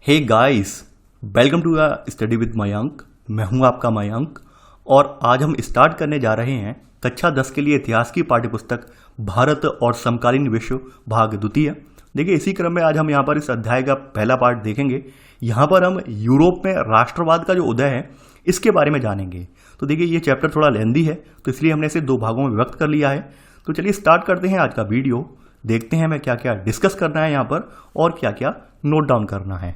Hey guys, welcome to study with Mayank. मैं हूं आपका मयंक और आज हम स्टार्ट करने जा रहे हैं कक्षा 10 के लिए इतिहास की पाठ्यपुस्तक भारत और समकालीन विश्व भाग द्वितीय। देखिए, इसी क्रम में आज हम यहाँ पर इस अध्याय का पहला पार्ट देखेंगे। यहाँ पर हम यूरोप में राष्ट्रवाद का जो उदय है इसके बारे में जानेंगे। तो देखिए, ये चैप्टर थोड़ा लेंदी है तो इसलिए हमने इसे दो भागों में विभक्त कर लिया है। तो चलिए स्टार्ट करते हैं आज का वीडियो। देखते हैं हमें क्या क्या डिस्कस करना है यहाँ पर और क्या क्या नोट डाउन करना है।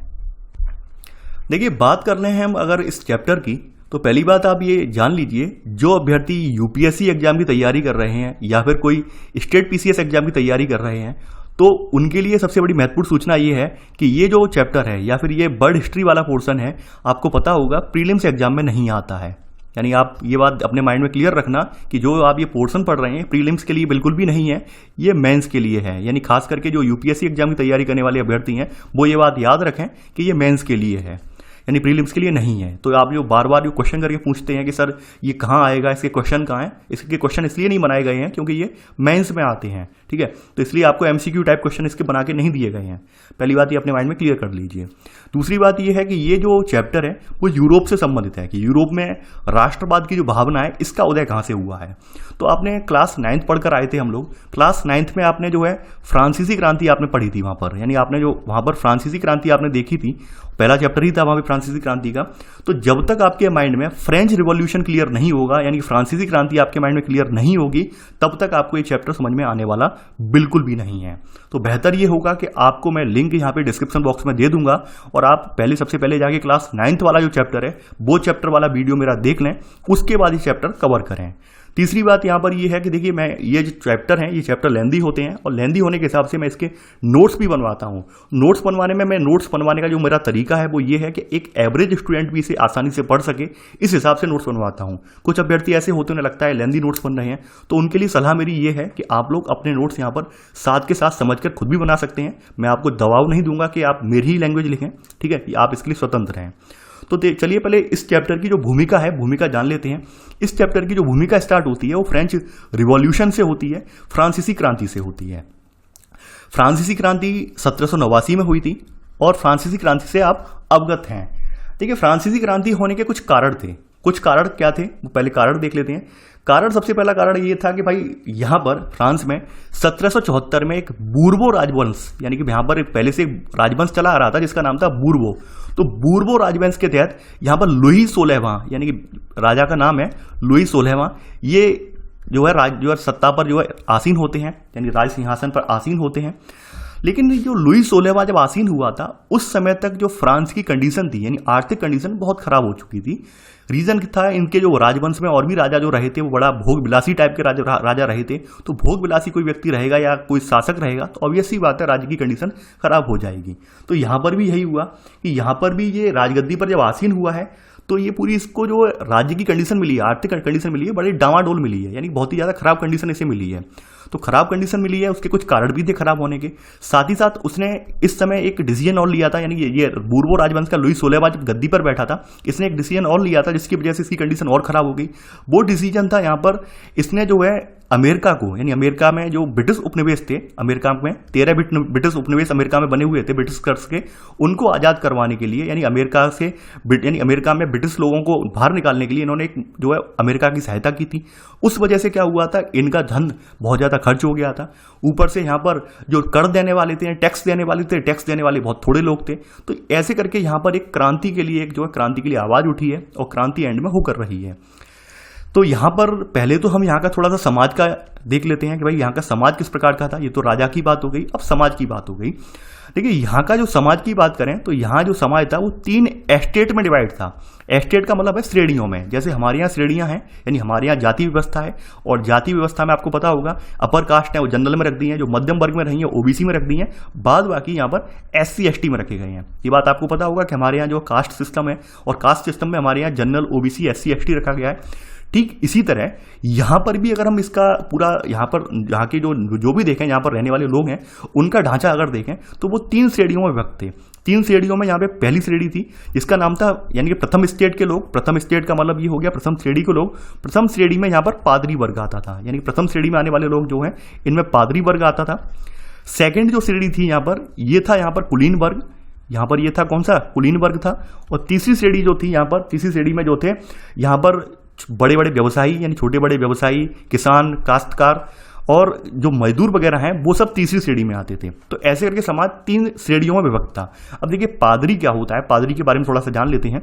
देखिए, बात कर रहे हैं हम अगर इस चैप्टर की, तो पहली बात आप ये जान लीजिए, जो अभ्यर्थी यूपीएससी एग्जाम की तैयारी कर रहे हैं या फिर कोई स्टेट पीसीएस एग्जाम की तैयारी कर रहे हैं, तो उनके लिए सबसे बड़ी महत्वपूर्ण सूचना ये है कि ये जो चैप्टर है या फिर ये वर्ल्ड हिस्ट्री वाला पोर्शन है, आपको पता होगा प्रीलिम्स एग्जाम में नहीं आता है। यानी आप ये बात अपने माइंड में क्लियर रखना कि जो आप ये पोर्शन पढ़ रहे हैं प्रीलिम्स के लिए बिल्कुल भी नहीं है, ये मेंस के लिए है। यानी खास करके जो यूपीएससी एग्जाम की तैयारी करने वाले अभ्यर्थी हैं वो ये बात याद रखें कि ये मेंस के लिए है, यानी प्रीलिम्स के लिए नहीं है। तो आप जो बार बार जो क्वेश्चन करके पूछते हैं कि सर ये कहाँ आएगा, इसके क्वेश्चन कहाँ हैं, इसके क्वेश्चन इसलिए नहीं बनाए गए हैं क्योंकि ये मेंस में आते हैं, ठीक है। तो इसलिए आपको एमसीक्यू टाइप क्वेश्चन इसके बना के नहीं दिए गए हैं। पहली बात ये अपने माइंड में क्लियर कर लीजिए। दूसरी बात ये है कि ये जो चैप्टर है वो यूरोप से संबंधित है कि यूरोप में राष्ट्रवाद की जो भावना है इसका उदय कहाँ से हुआ है। तो आपने क्लास 9th पढ़कर आए थे हम लोग। क्लास 9th में आपने जो है फ्रांसीसी क्रांति आपने पढ़ी थी वहाँ पर, यानी आपने जो वहाँ पर फ्रांसीसी क्रांति आपने देखी थी, पहला चैप्टर ही था वहाँ पे फ्रांसीसी क्रांति का। तो जब तक आपके माइंड में फ्रेंच रिवॉल्यूशन क्लियर नहीं होगा, यानी फ्रांसीसी क्रांति आपके माइंड में क्लियर नहीं होगी, तब तक आपको ये चैप्टर समझ में आने वाला बिल्कुल भी नहीं है। तो बेहतर ये होगा कि आपको मैं लिंक यहाँ पे डिस्क्रिप्शन बॉक्स में दे दूंगा और आप सबसे पहले जाके क्लास 9th वाला जो चैप्टर है वो चैप्टर वाला वीडियो मेरा देख लें, उसके बाद ये चैप्टर कवर करें। तीसरी बात यहाँ पर ये है कि देखिए, मैं ये जो चैप्टर हैं ये चैप्टर लेंदी होते हैं और लेंदी होने के हिसाब से मैं इसके नोट्स भी बनवाता हूँ। नोट्स बनवाने में नोट्स बनवाने का जो मेरा तरीका है वो ये है कि एक एवरेज स्टूडेंट भी इसे आसानी से पढ़ सके, इस हिसाब से नोट्स बनवाता हूँ। कुछ अभ्यर्थी ऐसे होते उन्हें लगता है लेंदी नोट्स बन रहे हैं, तो उनके लिए सलाह मेरी ये है कि आप लोग अपने नोट्स यहाँ पर साथ के साथ समझ कर खुद भी बना सकते हैं। मैं आपको दबाव नहीं दूंगा कि आप मेरी ही लैंग्वेज लिखें, ठीक है, आप इसके लिए स्वतंत्र हैं। तो चलिए पहले इस चैप्टर की जो भूमिका है भूमिका जान लेते हैं। इस चैप्टर की जो भूमिका स्टार्ट होती है वो फ्रेंच रिवॉल्यूशन से होती है, फ्रांसीसी क्रांति से होती है। फ्रांसीसी क्रांति 1789 में हुई थी और फ्रांसीसी क्रांति से आप अवगत हैं। देखिए, फ्रांसीसी क्रांति होने के कुछ कारण थे। कुछ कारण क्या थे वो पहले कारण देख लेते हैं। कारण, सबसे पहला कारण ये था कि भाई यहाँ पर फ्रांस में 1774 में एक बूर्बो राजवंश, यानी कि यहाँ पर एक पहले से राजवंश चला आ रहा था जिसका नाम था बूर्बो। तो बूर्बो राजवंश के तहत यहाँ पर लुई 16वां, यानी कि राजा का नाम है लुई 16वां, ये जो है सत्ता पर जो है आसीन होते हैं, यानी राज सिंहासन पर आसीन होते हैं। लेकिन जो लुई 16वां जब आसीन हुआ था उस समय तक जो फ्रांस की कंडीशन थी, यानी आर्थिक कंडीशन बहुत खराब हो चुकी थी। रीजन था, इनके जो राजवंश में और भी राजा जो रहे थे वो बड़ा भोग विलासी टाइप के राजा रहे थे। तो भोग विलासी कोई व्यक्ति रहेगा या कोई शासक रहेगा तो ऑब्वियस सी बात है राज्य की कंडीशन खराब हो जाएगी। तो यहाँ पर भी यही हुआ कि यहाँ पर भी ये राजगद्दी पर जब आसीन हुआ है तो ये पूरी इसको जो राज्य की कंडीशन मिली है, आर्थिक कंडीशन मिली है, बड़ी डामाडोल मिली है, यानी बहुत ही ज़्यादा खराब कंडीशन इसे मिली है। तो खराब कंडीशन मिली है, उसके कुछ कारण भी थे खराब होने के। साथ ही साथ उसने इस समय एक डिसीजन और लिया था, यानी ये बूर्बो राजवंश का लुई 16वां जब गद्दी पर बैठा था, इसने एक डिसीजन और लिया था जिसकी वजह से इसकी कंडीशन और खराब हो गई। वो डिसीजन था यहाँ पर इसने जो है अमेरिका को, यानी अमेरिका में जो ब्रिटिश उपनिवेश थे, अमेरिका में 13 ब्रिटिश उपनिवेश अमेरिका में बने हुए थे ब्रिटिश कर्स के, उनको आज़ाद करवाने के लिए, यानी अमेरिका में ब्रिटिश लोगों को बाहर निकालने के लिए इन्होंने एक जो है अमेरिका की सहायता की थी। उस वजह से क्या हुआ था, इनका धन बहुत ज़्यादा खर्च हो गया था। ऊपर से यहाँ पर जो कर देने वाले थे, टैक्स देने वाले बहुत थोड़े लोग थे। तो ऐसे करके यहाँ पर एक क्रांति के लिए, एक जो है क्रांति के लिए आवाज़ उठी है और क्रांति एंड में होकर रही है। तो यहाँ पर पहले तो हम यहाँ का थोड़ा सा समाज का देख लेते हैं कि भाई यहाँ का समाज किस प्रकार का था। ये तो राजा की बात हो गई, अब समाज की बात हो गई। देखिए, यहाँ का जो समाज की बात करें तो यहाँ जो समाज था वो 3 एस्टेट में डिवाइड था। एस्टेट का मतलब है श्रेणियों में। जैसे हमारे यहाँ श्रेणियाँ हैं, यानी हमारे यहाँ जाति व्यवस्था है और जाति व्यवस्था में आपको पता होगा अपर कास्ट है वो जनरल में रख दी है, जो मध्यम वर्ग में रही है ओबीसी में रख दी है, बाद बाकी यहाँ पर SC ST में रखे गए हैं। ये बात आपको पता होगा कि हमारे यहाँ जो कास्ट सिस्टम है और कास्ट सिस्टम में हमारे यहाँ जनरल OBC SC ST रखा गया है। ठीक इसी तरह यहाँ पर भी अगर हम इसका पूरा यहाँ के जो भी देखें, यहाँ पर रहने वाले लोग हैं उनका ढांचा अगर देखें तो वो 3 श्रेणियों में विभक्त थे। 3 श्रेणियों में यहाँ पे पहली श्रेणी थी जिसका नाम था, यानी कि प्रथम स्टेट के लोग। प्रथम स्टेट का मतलब ये हो गया प्रथम श्रेणी के लोग। प्रथम श्रेणी में यहाँ पर पादरी वर्ग आता था, यानी प्रथम श्रेणी में आने वाले लोग जो हैं इनमें पादरी वर्ग आता था। सेकंड जो श्रेणी थी यहाँ पर, ये था यहाँ पर कुलीन वर्ग। यहाँ पर ये था कौन सा, कुलीन वर्ग था। और तीसरी श्रेणी जो थी यहाँ पर, तीसरी श्रेणी में जो थे यहाँ पर बड़े बड़े व्यवसायी यानी छोटे बड़े व्यवसायी, किसान, काश्तकार और जो मजदूर वगैरह हैं वो सब तीसरी श्रेणी में आते थे। तो ऐसे करके समाज 3 श्रेणियों में विभक्त था। अब देखिए पादरी क्या होता है, पादरी के बारे में थोड़ा सा जान लेते हैं।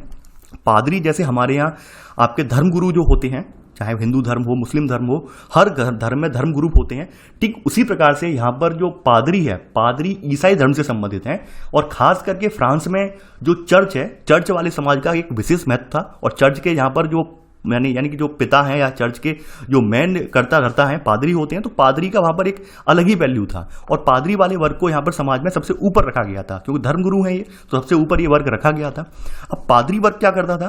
पादरी जैसे हमारे यहाँ आपके धर्मगुरु जो होते हैं, चाहे हिंदू धर्म हो, मुस्लिम धर्म हो, हर धर्म में धर्म गुरु होते हैं, ठीक उसी प्रकार से यहाँ पर जो पादरी है, पादरी ईसाई धर्म से संबंधित हैं। और खास करके फ्रांस में जो चर्च है, चर्च वाले समाज का एक विशेष महत्व था। और चर्च के यहाँ पर जो यानी कि जो पिता हैं या चर्च के जो मेन करता है पादरी होते हैं, तो पादरी का वहां पर एक अलग ही वैल्यू था। और पादरी वाले वर्ग को यहाँ पर समाज में सबसे ऊपर रखा गया था, क्योंकि धर्मगुरु हैं ये, तो सबसे ऊपर ये वर्ग रखा गया था। अब पादरी वर्ग क्या करता था,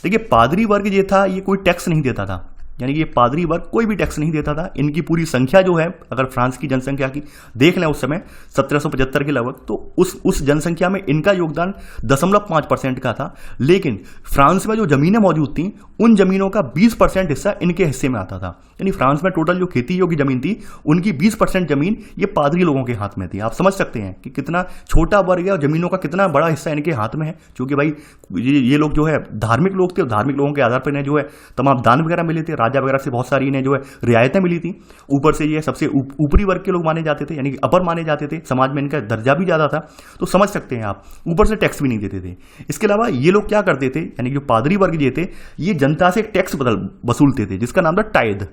देखिए पादरी वर्ग ये था, ये कोई टैक्स नहीं देता था, यानी कि ये पादरी वर्ग कोई भी टैक्स नहीं देता था। इनकी पूरी संख्या जो है, अगर फ्रांस की जनसंख्या की देख लें उस समय 1775 के लगभग, तो उस जनसंख्या में इनका योगदान 0.5% का था। लेकिन फ्रांस में जो जमीनें मौजूद थी, उन जमीनों का 20% हिस्सा इनके हिस्से में आता था। यानी फ्रांस में टोटल जो खेती योग्य जमीन थी, उनकी 20% जमीन ये पादरी लोगों के हाथ में थी। आप समझ सकते हैं कि कितना छोटा वर्ग है और जमीनों का कितना बड़ा हिस्सा इनके हाथ में है। क्योंकि भाई ये लोग जो है धार्मिक लोग थे, और धार्मिक लोगों के आधार पर इन्हें जो है तमाम दान वगैरह मिले थे, राजा वगैरह से बहुत सारी इन्हें जो है रियायतें मिली थी। ऊपर से ये सबसे ऊपरी वर्ग के लोग माने जाते थे, यानी कि अपर माने जाते थे, समाज में इनका दर्जा भी ज्यादा था। तो समझ सकते हैं आप, ऊपर से टैक्स भी नहीं देते थे। इसके अलावा ये लोग क्या करते थे, यानी कि जो पादरी वर्ग ये थे, ये जनता से एक टैक्स वसूलते थे, जिसका नाम था टाइद।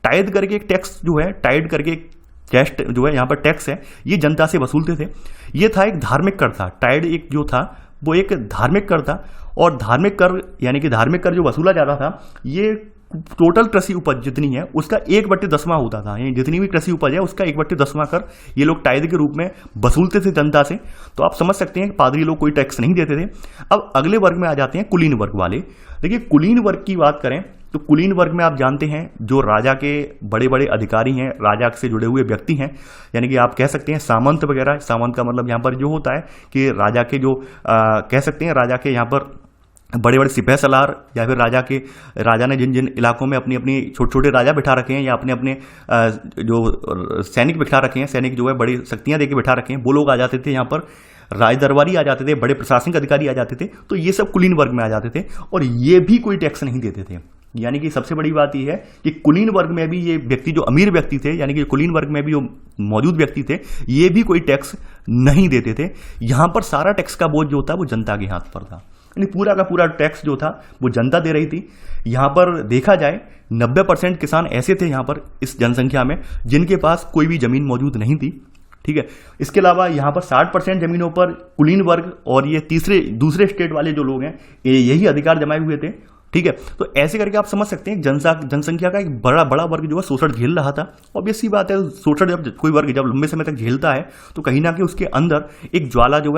टाइद करके एक टैक्स जो है, टाइड करके एक टैक्स जो है यहाँ पर टैक्स है, ये जनता से वसूलते थे। ये था एक धार्मिक कर था। टाइड एक जो था वो एक धार्मिक कर था। और धार्मिक कर यानी कि धार्मिक कर जो वसूला जाता था, ये टोटल कृषि उपज जितनी है उसका 1/10वां होता था। यानी जितनी भी कृषि उपज है उसका 1/10वां कर ये लोग टाइद के रूप में वसूलते थे जनता से। तो आप समझ सकते हैं पादरी लोग कोई टैक्स नहीं देते थे। अब अगले वर्ग में आ जाते हैं कुलीन वर्ग वाले। देखिए कुलीन वर्ग की बात करें तो कुलीन वर्ग में आप जानते हैं जो राजा के बड़े बड़े अधिकारी हैं, राजा से जुड़े हुए व्यक्ति हैं, यानी कि आप कह सकते हैं सामंत वगैरह। सामंत का मतलब यहाँ पर जो होता है कि राजा के जो कह सकते हैं राजा के यहाँ पर बड़े बड़े सिपह सलार, या फिर राजा ने जिन जिन इलाकों में अपनी अपनी छोटे छोटे राजा बिठा रखे हैं, या अपने अपने जो सैनिक बिठा रखे हैं, सैनिक जो है बड़ी शक्तियां देके बिठा रखे हैं, वो लोग आ जाते थे यहाँ पर। राज दरबारी आ जाते थे, बड़े प्रशासनिक अधिकारी आ जाते थे। तो ये सब कुलीन वर्ग में आ जाते थे, और ये भी कोई टैक्स नहीं देते थे। यानी कि सबसे बड़ी बात यह है कि कुलीन वर्ग में भी ये व्यक्ति जो अमीर व्यक्ति थे, यानी कि कुलीन वर्ग में भी जो मौजूद व्यक्ति थे, ये भी कोई टैक्स नहीं देते थे। यहां पर सारा टैक्स का बोझ जो था वो जनता के हाथ पर था, यानी पूरा का पूरा टैक्स जो था वो जनता दे रही थी। यहां पर देखा जाए 90% किसान ऐसे थे यहां पर इस जनसंख्या में जिनके पास कोई भी जमीन मौजूद नहीं थी। ठीक है, इसके अलावा यहाँ पर 60% जमीनों पर कुलीन वर्ग और ये दूसरे स्टेट वाले जो लोग हैं यही अधिकार जमाए हुए थे। ठीक है, तो ऐसे करके आप समझ सकते हैं जनसंख्या का एक बड़ा वर्ग जो है शोषण झेल रहा था। ऑब्वियस सी बात है, शोषण जब कोई वर्ग जब लंबे समय तक झेलता है तो कहीं ना कहीं उसके अंदर एक ज्वाला जो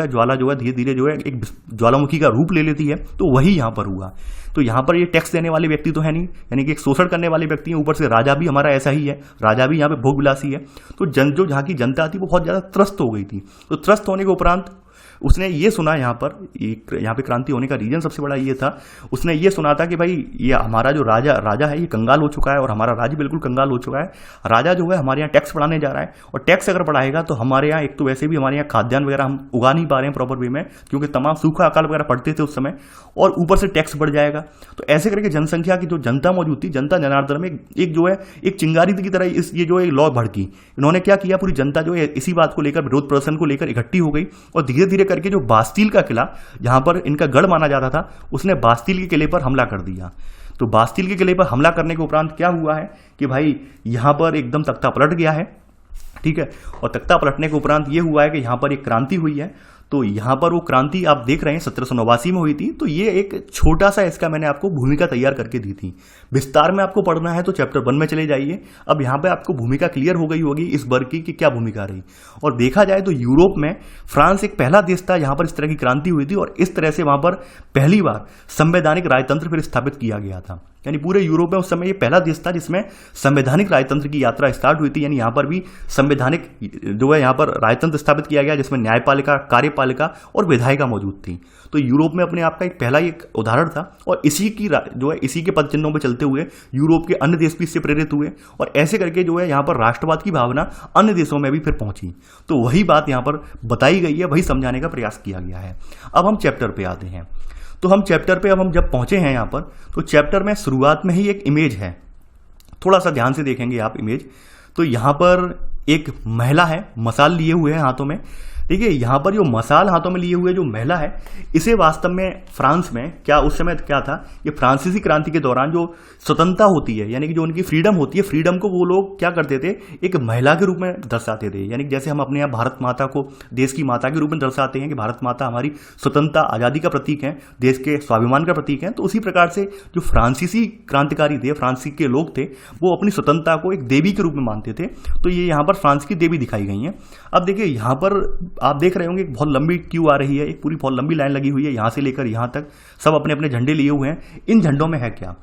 है धीरे धीरे जो है एक ज्वालामुखी का रूप ले लेती है। तो वही यहाँ पर हुआ। तो यहाँ पर ये टैक्स देने वाले व्यक्ति तो है नहीं, यानी कि एक शोषण करने वाले व्यक्ति हैं। ऊपर से राजा भी हमारा ऐसा ही है, राजा भी यहाँ पे भोगविलासी है। तो जो जहाँ की जनता थी वो बहुत ज्यादा त्रस्त हो गई थी। तो त्रस्त होने के उपरांत उसने ये सुना, यहाँ पे क्रांति होने का रीजन सबसे बड़ा ये था, उसने ये सुना था कि भाई ये हमारा जो राजा है ये कंगाल हो चुका है, और हमारा राज्य बिल्कुल कंगाल हो चुका है। राजा जो है हमारे यहाँ टैक्स बढ़ाने जा रहा है, और टैक्स अगर बढ़ाएगा तो हमारे यहाँ एक तो वैसे भी हमारे यहाँ खाद्यान्न वगैरह हम उगा नहीं पा रहे हैं प्रॉपर वे में, क्योंकि तमाम सूखा अकाल वगैरह पड़ते थे उस समय, और ऊपर से टैक्स बढ़ जाएगा। तो ऐसे करके जनसंख्या की जो जनता मौजूद थी, जनता जनार्दन में एक जो है एक चिंगारी की तरह ये जो है लौ भड़की। इन्होंने क्या किया, पूरी जनता जो है इसी बात को लेकर, विरोध प्रदर्शन को लेकर इकट्ठी हो गई, और धीरे धीरे करके जो बास्तील का किला जहां पर इनका गढ़ माना जाता था, उसने बास्तील के किले पर हमला कर दिया। तो बास्तील के किले पर हमला करने के उपरांत क्या हुआ है कि भाई यहां पर एकदम तख्ता पलट गया है। ठीक है, और तख्ता पलटने के उपरांत ये हुआ है कि यहां पर एक क्रांति हुई है। तो यहां पर वो क्रांति आप देख रहे हैं 1789 में हुई थी। तो ये एक छोटा सा इसका मैंने आपको भूमिका तैयार करके दी थी। विस्तार में आपको पढ़ना है तो चैप्टर 1 में चले जाइए। अब यहां पे आपको भूमिका क्लियर हो गई होगी इस वर्ग की कि क्या भूमिका रही। और देखा जाए तो यूरोप में फ्रांस एक पहला देश था जहां पर इस तरह की क्रांति हुई थी, और इस तरह से वहां पर पहली बार संवैधानिक राजतंत्र फिर स्थापित किया गया था। यानी पूरे यूरोप में उस समय ये पहला देश था जिसमें संवैधानिक राजतंत्र की यात्रा स्टार्ट हुई थी। यानी यहाँ पर भी संवैधानिक जो है यहाँ पर राजतंत्र स्थापित किया गया, जिसमें न्यायपालिका, कार्यपालिका और विधायिका मौजूद थी। तो यूरोप में अपने आप का एक पहला एक उदाहरण था, और इसी की जो है इसी के पद चिन्हों पर चलते हुए यूरोप के अन्य देश भी इससे प्रेरित हुए, और ऐसे करके जो है यहाँ पर राष्ट्रवाद की भावना अन्य देशों में भी फिर पहुंची। तो वही बात यहाँ पर बताई गई है, वही समझाने का प्रयास किया गया है। अब हम चैप्टर पे आते हैं। तो हम चैप्टर पे अब हम जब पहुंचे हैं यहाँ पर, तो चैप्टर में शुरुआत में ही एक इमेज है, थोड़ा सा ध्यान से देखेंगे आप इमेज। तो यहाँ पर एक महिला है, मसाल लिए हुए है हाथों में। देखिए यहाँ पर जो मसाल हाथों में लिए हुए जो महिला है, इसे वास्तव में फ्रांस में क्या उस समय क्या था, ये फ्रांसीसी क्रांति के दौरान जो स्वतंत्रता होती है, यानी कि जो उनकी फ्रीडम होती है, फ्रीडम को वो लोग क्या करते थे, एक महिला के रूप में दर्शाते थे। यानी जैसे हम अपने यहाँ भारत माता को देश की माता के रूप में दर्शाते हैं कि भारत माता हमारी स्वतंत्रता, आज़ादी का प्रतीक है, देश के स्वाभिमान का प्रतीक है। तो उसी प्रकार से जो फ्रांसीसी क्रांतिकारी थे, फ्रांस के लोग थे, वो अपनी स्वतंत्रता को एक देवी के रूप में मानते थे। तो ये यहाँ पर फ्रांस की देवी दिखाई गई है। अब देखिए यहाँ पर आप देख रहे होंगे एक बहुत लंबी क्यू आ रही है, एक पूरी बहुत लंबी लाइन लगी हुई है, यहाँ से लेकर यहाँ तक सब अपने अपने झंडे लिए हुए हैं। इन झंडों में है क्या?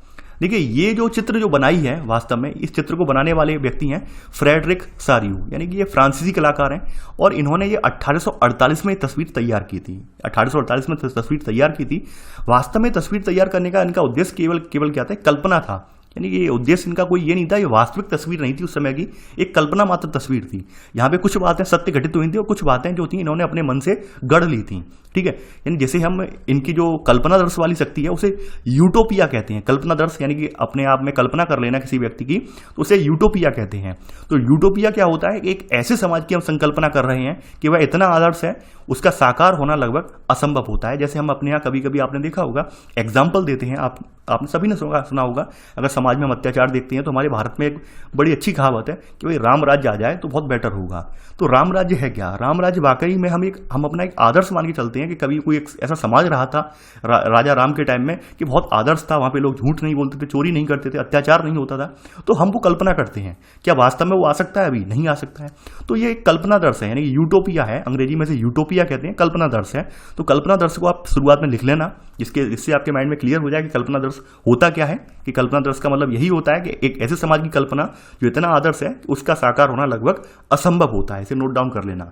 देखिए ये जो चित्र जो बनाई है, वास्तव में इस चित्र को बनाने वाले व्यक्ति हैं फ्रेडरिक सारियू, यानी कि ये फ्रांसीसी कलाकार हैं, और इन्होंने ये 1848 में तस्वीर तैयार की थी। 1848 में तस्वीर तैयार की थी। वास्तव में तस्वीर तैयार करने का इनका उद्देश्य केवल क्या था, कल्पना था। यानी कि ये उद्देश्य इनका कोई ये नहीं था, ये वास्तविक तस्वीर नहीं थी उस समय की, एक कल्पना मात्र तस्वीर थी। यहाँ पे कुछ बातें सत्य घटित हुई थी और कुछ बातें जो थी इन्होंने अपने मन से गढ़ ली थी। ठीक है, यानी जैसे हम इनकी जो कल्पना दर्श वाली शक्ति है उसे यूटोपिया कहते हैं। कल्पना दर्श यानी कि अपने आप में कल्पना कर लेना किसी व्यक्ति की, तो उसे यूटोपिया कहते हैं। तो यूटोपिया क्या होता है, एक ऐसे समाज की हम संकल्पना कर रहे हैं कि वह इतना आदर्श है, उसका साकार होना लगभग असंभव होता है। जैसे हम अपने यहाँ कभी कभी आपने देखा होगा, एग्जाम्पल देते हैं, आपने सभी ने सुना होगा, अगर समाज में हम अत्याचार देखते हैं तो हमारे भारत में एक बड़ी अच्छी कहावत है कि भाई राम राज्य आ जाए तो बहुत बेटर होगा। तो राम राज्य है क्या? राम राज्य वाकई में हम अपना एक आदर्श मान के चलते हैं कि कभी कोई एक ऐसा समाज रहा था राजा राम के टाइम में कि बहुत आदर्श था, वहां पे लोग झूठ नहीं बोलते थे, चोरी नहीं करते थे, अत्याचार नहीं होता था। तो हम वो कल्पना करते हैं, क्या वास्तव में वो आ सकता है? अभी नहीं आ सकता है। तो ये एक कल्पना दर्श है, यानी यूटोपिया है, अंग्रेजी में से यूटोपिया कहते हैं, कल्पना दर्श है। तो कल्पना दर्श को आप शुरुआत में लिख लेना, जिससे आपके माइंड में क्लियर हो जाए कि कल्पना दर्श होता क्या है। कि कल्पना दर्श का मतलब यही होता है कि एक ऐसे समाज की कल्पना जो इतना आदर्श है उसका साकार होना लगभग असंभव होता है। इसे नोट डाउन कर लेना।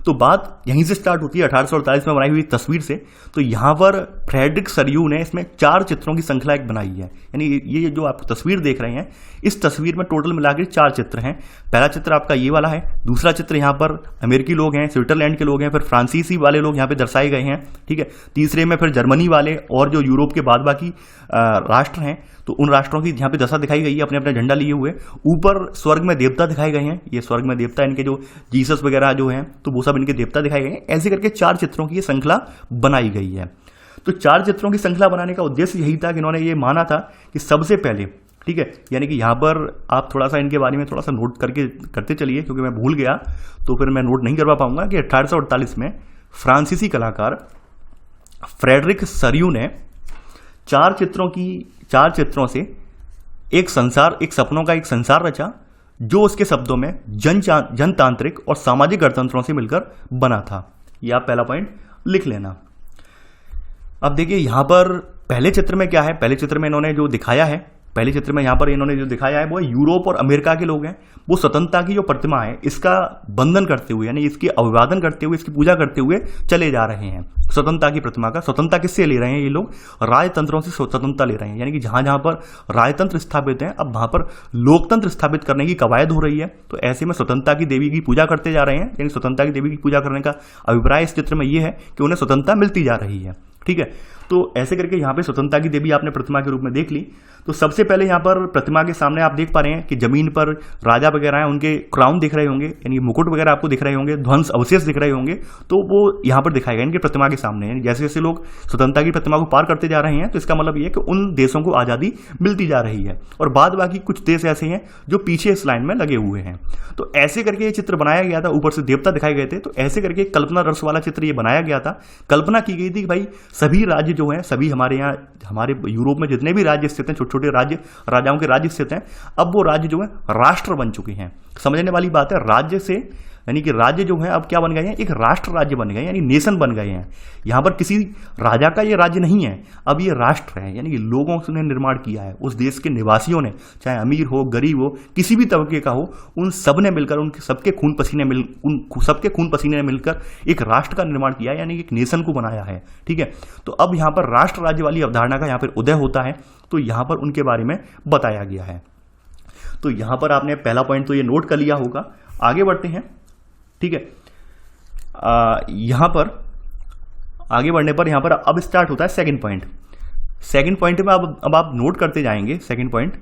तो बात यहीं से स्टार्ट होती है 1848 में बनाई हुई तस्वीर से। तो यहां पर फ्रेडरिक सारियू ने इसमें 4 चित्रों की श्रृंखला एक बनाई है। यानी ये जो आप तस्वीर देख रहे हैं, इस तस्वीर में टोटल मिलाकर 4 चित्र हैं। पहला चित्र आपका ये वाला है, दूसरा चित्र यहाँ पर अमेरिकी लोग हैं, स्विट्जरलैंड के लोग हैं, फिर फ्रांसीसी वाले लोग यहाँ पे दर्शाए गए हैं। ठीक है, तीसरे में फिर जर्मनी वाले और जो यूरोप के बाद बाकी राष्ट्र हैं, तो उन राष्ट्रों की यहाँ पे दशा दिखाई गई है अपने अपने झंडा लिए हुए। ऊपर स्वर्ग में देवता दिखाए गए हैं, ये स्वर्ग में देवता इनके जो जीसस वगैरह जो हैं, तो वो सब इनके देवता दिखाए गए हैं। ऐसे करके 4 चित्रों की ये श्रृंखला बनाई गई है। तो 4 चित्रों की श्रृंखला बनाने का उद्देश्य यही था कि इन्होंने ये माना था कि सबसे पहले, ठीक है, यानी कि यहाँ पर आप थोड़ा सा इनके बारे में थोड़ा सा नोट करते चलिए, क्योंकि मैं भूल गया तो फिर मैं नोट नहीं करवा पाऊंगा कि 1848 में फ्रांसीसी कलाकार फ्रेडरिक सारियू ने 4 चित्रों से एक सपनों का एक संसार रचा, जो उसके शब्दों में जनतांत्रिक और सामाजिक गणतंत्रों से मिलकर बना था। यह आप पहला पॉइंट लिख लेना। अब देखिए यहां पर पहले चित्र में क्या है, पहले चित्र में इन्होंने जो दिखाया है, पहले चित्र में यहां पर इन्होंने जो दिखाया है वो यूरोप और अमेरिका के लोग हैं। वो स्वतंत्रता की जो प्रतिमा है इसका बंधन करते हुए, यानी इसकी अभिवादन करते हुए, इसकी पूजा करते हुए चले जा रहे हैं। स्वतंत्रता की प्रतिमा का स्वतंत्रता किससे ले रहे हैं ये लोग? राजतंत्रों से स्वतंत्रता ले रहे हैं। यानी कि जहां जहां पर राजतंत्र स्थापित है, अब वहां पर लोकतंत्र स्थापित करने की कवायद हो रही है। तो ऐसे में स्वतंत्रता की देवी की पूजा करते जा रहे हैं। यानी स्वतंत्रता की देवी की पूजा करने का अभिप्राय इस चित्र में ये है कि उन्हें स्वतंत्रता मिलती जा रही है। ठीक है, तो ऐसे करके यहाँ पे स्वतंत्रता की देवी आपने प्रतिमा के रूप में देख ली। तो सबसे पहले यहाँ पर प्रतिमा के सामने आप देख पा रहे हैं कि जमीन पर राजा वगैरह हैं, उनके क्राउन दिख रहे होंगे, यानी मुकुट वगैरह आपको दिख रहे होंगे, ध्वंस अवशेष दिख रहे होंगे। तो वो यहाँ पर दिखाए गए इनकी प्रतिमा के सामने। यानी जैसे जैसे लोग स्वतंत्रता की प्रतिमा को पार करते जा रहे हैं, तो इसका मतलब ये है कि उन देशों को आज़ादी मिलती जा रही है, और बाद बाकी कुछ देश ऐसे हैं जो पीछे इस लाइन में लगे हुए हैं। तो ऐसे करके ये चित्र बनाया गया था। ऊपर से देवता दिखाए गए थे। तो ऐसे करके कल्पना रस वाला चित्र ये बनाया गया था। कल्पना की गई थी कि भाई सभी राज्य जो हैं, सभी हमारे यहाँ, हमारे यूरोप में जितने भी राज्य स्थित हैं, छोटे छोटे राज्य, राजाओं के राज्य स्थित हैं, अब वो राज्य जो है राष्ट्र बन चुके हैं। समझने वाली बात है, राज्य से यानी कि राज्य जो है अब क्या बन गए हैं, एक राष्ट्र राज्य बन गए, यानी नेशन बन गए हैं। यहाँ पर किसी राजा का ये राज्य नहीं है, अब ये राष्ट्र है, यानी कि लोगों ने निर्माण किया है, उस देश के निवासियों ने, चाहे अमीर हो गरीब हो किसी भी तबके का हो, उन सब ने मिलकर, उनके सबके खून पसीने ने मिलकर एक राष्ट्र का निर्माण किया है, यानी कि एक नेशन को बनाया है। ठीक है, तो अब यहाँ पर राष्ट्र राज्य वाली अवधारणा का यहाँ पर उदय होता है, तो यहाँ पर उनके बारे में बताया गया है। तो यहाँ पर आपने पहला पॉइंट तो ये नोट कर लिया होगा। आगे बढ़ते हैं। ठीक है, यहाँ पर आगे बढ़ने पर यहाँ पर अब स्टार्ट होता है सेकंड पॉइंट। सेकंड पॉइंट में अब आप नोट करते जाएंगे। सेकंड पॉइंट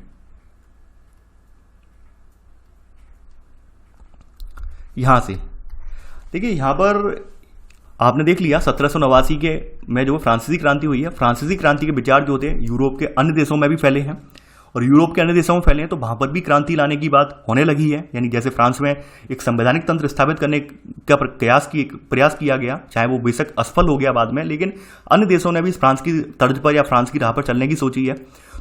यहां से देखिए, यहां पर आपने देख लिया 1789 के में जो फ्रांसीसी क्रांति हुई है, फ्रांसीसी क्रांति के विचार जो थे यूरोप के अन्य देशों में भी फैले हैं, और यूरोप के अन्य देशों में फैले हैं तो वहां पर भी क्रांति लाने की बात होने लगी है। यानी जैसे फ्रांस में एक संवैधानिक तंत्र स्थापित करने का प्रयास किया गया, चाहे वो बेशक असफल हो गया बाद में, लेकिन अन्य देशों ने भी फ्रांस की तर्ज पर या फ्रांस की राह पर चलने की सोची है।